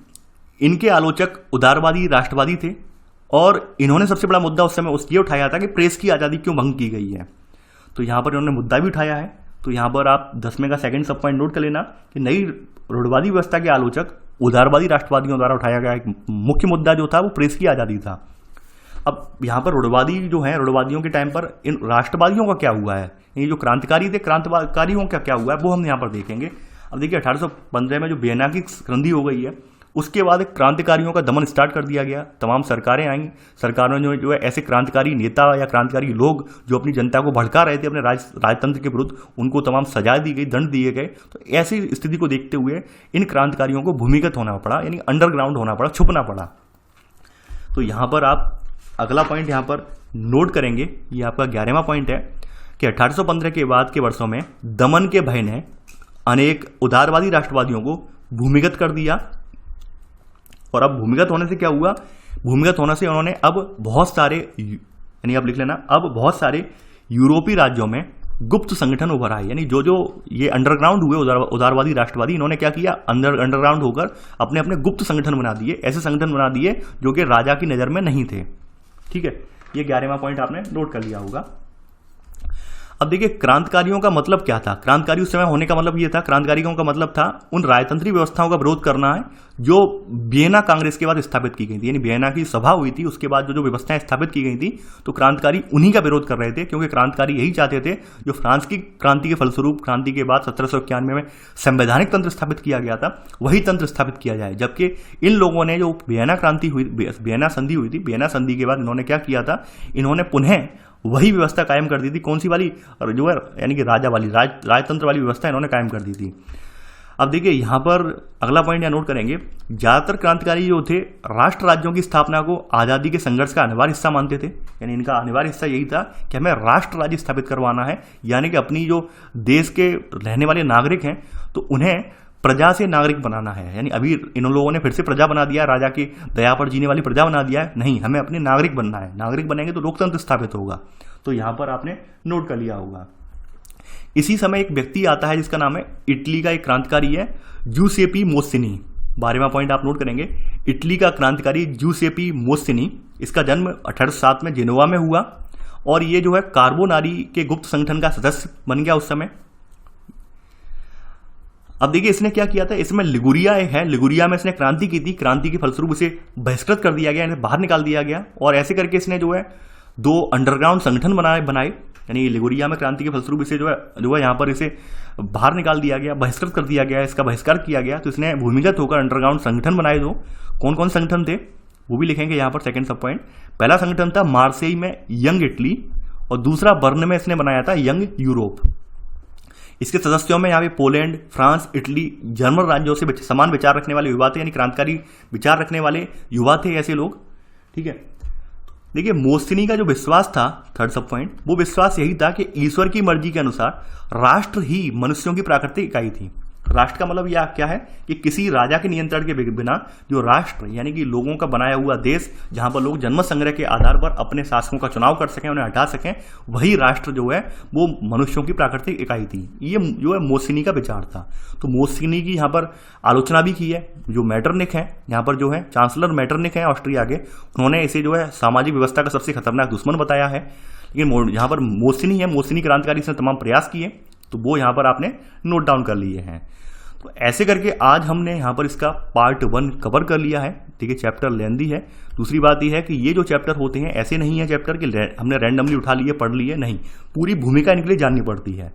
इनके आलोचक उदारवादी राष्ट्रवादी थे और इन्होंने सबसे बड़ा मुद्दा उस समय ये उठाया था कि प्रेस की आज़ादी क्यों भंग की गई है। तो यहाँ पर इन्होंने मुद्दा भी उठाया है। तो यहाँ पर आप 10वें का सेकंड सब पॉइंट नोट कर लेना कि नई रूढ़िवादी व्यवस्था के आलोचक उदारवादी राष्ट्रवादियों द्वारा उठाया गया एक मुख्य मुद्दा जो था वो प्रेस की आज़ादी था। अब यहाँ पर रूढ़िवादी जो है, रूढ़िवादियों के टाइम पर इन राष्ट्रवादियों का क्या हुआ है, ये जो क्रांतिकारी थे क्रांतिकारियों का क्या हुआ है वो हम यहाँ पर देखेंगे। अब देखिए 1815 में जो वियना की संधि हो गई है उसके बाद क्रांतिकारियों का दमन स्टार्ट कर दिया गया। तमाम सरकारें आई, सरकारों ने जो है ऐसे क्रांतिकारी नेता या क्रांतिकारी लोग जो अपनी जनता को भड़का रहे थे अपने राजतंत्र के विरुद्ध, उनको तमाम सजा दी गई, दंड दिए गए। तो ऐसी स्थिति को देखते हुए इन क्रांतिकारियों को भूमिगत होना पड़ा, यानी अंडरग्राउंड होना पड़ा, छुपना पड़ा। तो यहाँ पर आप अगला पॉइंट यहाँ पर नोट करेंगे, ये आपका 11वां पॉइंट है कि 1815 के बाद के वर्षों में दमन के भय ने अनेक उदारवादी राष्ट्रवादियों को भूमिगत कर दिया और अब भूमिगत होने से क्या हुआ, भूमिगत होने से उन्होंने अब बहुत सारे, यानी अब लिख लेना, अब बहुत सारे यूरोपीय राज्यों में गुप्त संगठन उभर आए। यानी जो जो ये अंडरग्राउंड हुए उदारवादी राष्ट्रवादी, इन्होंने क्या किया, अंडरग्राउंड होकर अपने अपने गुप्त संगठन बना दिए, ऐसे संगठन बना दिए जो कि राजा की नजर में नहीं थे। ठीक है, ये 11वां पॉइंट आपने नोट कर लिया होगा। अब देखिए क्रांतिकारियों का मतलब क्या था। क्रांतिकारी उस समय होने का मतलब ये था, क्रांतिकारियों का मतलब था उन राजतंत्री व्यवस्थाओं का विरोध करना है जो वियना कांग्रेस के बाद स्थापित की गई थी। यानी वियना की सभा हुई थी, उसके बाद जो जो व्यवस्थाएं स्थापित की गई थी, तो क्रांतिकारी उन्हीं का विरोध कर रहे थे, क्योंकि क्रांतिकारी यही चाहते थे जो फ्रांस की क्रांति के फलस्वरूप क्रांति के बाद 1791 में संवैधानिक तंत्र स्थापित किया गया था, वही तंत्र स्थापित किया जाए। जबकि इन लोगों ने जो वियना क्रांति हुई, वियना संधि हुई थी, वियना संधि के बाद इन्होंने क्या किया था, इन्होंने पुनः वही व्यवस्था कायम कर दी थी। कौन सी वाली, जो है यानी कि राजा वाली, राजतंत्र वाली व्यवस्था इन्होंने कायम कर दी थी। अब देखिए यहां पर अगला पॉइंट यहां नोट करेंगे, ज्यादातर क्रांतिकारी जो थे राष्ट्र राज्यों की स्थापना को आजादी के संघर्ष का अनिवार्य हिस्सा मानते थे। यानी इनका अनिवार्य हिस्सा यही था कि हमें राष्ट्र राज्य स्थापित करवाना है, यानी कि अपनी जो देश के रहने वाले नागरिक हैं तो उन्हें प्रजा से नागरिक बनाना है। यानी अभी इन लोगों ने फिर से प्रजा बना दिया, राजा की दया पर जीने वाली प्रजा बना दिया है, नहीं, हमें अपने नागरिक बनना है। नागरिक बनेंगे तो लोकतंत्र स्थापित होगा। तो यहां पर आपने नोट कर लिया होगा। इसी समय एक व्यक्ति आता है जिसका नाम है, इटली का एक क्रांतिकारी है, जूसेपी मोस्सिनी। 12वां पॉइंट आप नोट करेंगे, इटली का क्रांतिकारी जूसेपी मोस्सिनी। इसका जन्म 1807 में जेनोवा में हुआ और ये जो है कार्बोनारी के गुप्त संगठन का सदस्य बन गया उस समय। अब देखिए इसने क्या किया था, इसमें लिगुरिया एक है, लिगुरिया में इसने क्रांति की थी, क्रांति के फलस्वरूप इसे बहिष्कृत कर दिया गया, इन्हें बाहर निकाल दिया गया। और ऐसे करके इसने जो है 2 अंडरग्राउंड संगठन बनाए। यानी लिगुरिया में क्रांति के फलस्वरूप इसे जो है यहाँ पर इसे बाहर निकाल दिया गया, बहिष्कृत कर दिया गया, इसका बहिष्कार किया गया। तो इसने भूमिगत होकर अंडरग्राउंड संगठन बनाए। दो कौन कौन संगठन थे वो भी लिखेंगे यहाँ पर, सेकंड सब पॉइंट। पहला संगठन था मार्सेई में यंग इटली, और दूसरा बर्न में इसने बनाया था यंग यूरोप। इसके सदस्यों में यहाँ पे पोलैंड, फ्रांस, इटली, जर्मन राज्यों से समान विचार रखने वाले युवा थे, यानी क्रांतिकारी विचार रखने वाले युवा थे ऐसे लोग। ठीक है, देखिए मोस्सिनी का जो विश्वास था, थर्ड सब पॉइंट, वो विश्वास यही था कि ईश्वर की मर्जी के अनुसार राष्ट्र ही मनुष्यों की प्राकृतिक इकाई थी। राष्ट्र का मतलब यह क्या है कि किसी राजा के नियंत्रण के बिना जो राष्ट्र, यानी कि लोगों का बनाया हुआ देश, जहां पर लोग जन्म संग्रह के आधार पर अपने शासकों का चुनाव कर सकें, उन्हें हटा सकें, वही राष्ट्र जो है वो मनुष्यों की प्राकृतिक इकाई थी। ये जो है मोस्सिनी का विचार था। तो मोस्सिनी की यहाँ पर आलोचना भी की है। जो मेटरनिक है यहाँ पर, जो है चांसलर मेटरनिक है ऑस्ट्रिया के, उन्होंने इसे जो है सामाजिक व्यवस्था का सबसे खतरनाक दुश्मन बताया है। लेकिन यहाँ पर मोस्सिनी है, मोस्सिनी क्रांतिकारी से तमाम प्रयास किए, तो वो यहाँ पर आपने नोट डाउन कर लिए हैं। तो ऐसे करके आज हमने यहाँ पर इसका पार्ट 1 कवर कर लिया है। ठीक है, चैप्टर लेंदी है। दूसरी बात यह है कि ये जो चैप्टर होते हैं ऐसे नहीं है चैप्टर कि हमने रैंडमली उठा लिए पढ़ लिए, नहीं, पूरी भूमिका इनके लिए जाननी पड़ती है।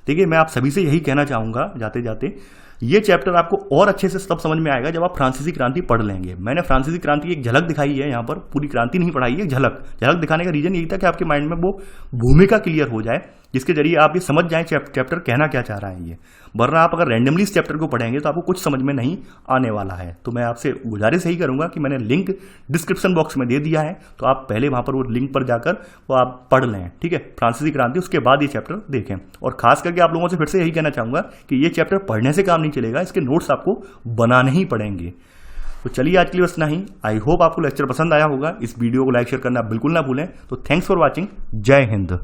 ठीक है, मैं आप सभी से यही कहना चाहूँगा जाते जाते, ये चैप्टर आपको और अच्छे से तब समझ में आएगा जब आप फ्रांसीसी क्रांति पढ़ लेंगे। मैंने फ्रांसीसी क्रांति की एक झलक दिखाई है यहाँ पर, पूरी क्रांति नहीं पढ़ाई है, झलक दिखाने का रीजन यही था कि आपके माइंड में वो भूमिका क्लियर हो जाए, जिसके जरिए आप ये समझ जाएं चैप्टर कहना क्या चाह रहा है ये। वरना आप अगर रैंडमली इस चैप्टर को पढ़ेंगे तो आपको कुछ समझ में नहीं आने वाला है। तो मैं आपसे गुजारिश यही करूंगा कि मैंने लिंक डिस्क्रिप्शन बॉक्स में दे दिया है, तो आप पहले वहां पर वो लिंक पर जाकर वो आप पढ़ लें। ठीक है, फ्रांसीसी क्रांति, उसके बाद ये चैप्टर देखें। और खास करके आप लोगों से फिर से यही कहना चाहूंगा कि ये चैप्टर पढ़ने से काम नहीं चलेगा, इसके नोट्स आपको बनाने ही पड़ेंगे। तो चलिए आज के लिए बस इतना ही। आई होप आपको लेक्चर पसंद आया होगा। इस वीडियो को लाइक शेयर करना बिल्कुल ना भूलें। तो थैंक्स फॉर वॉचिंग। जय हिंद।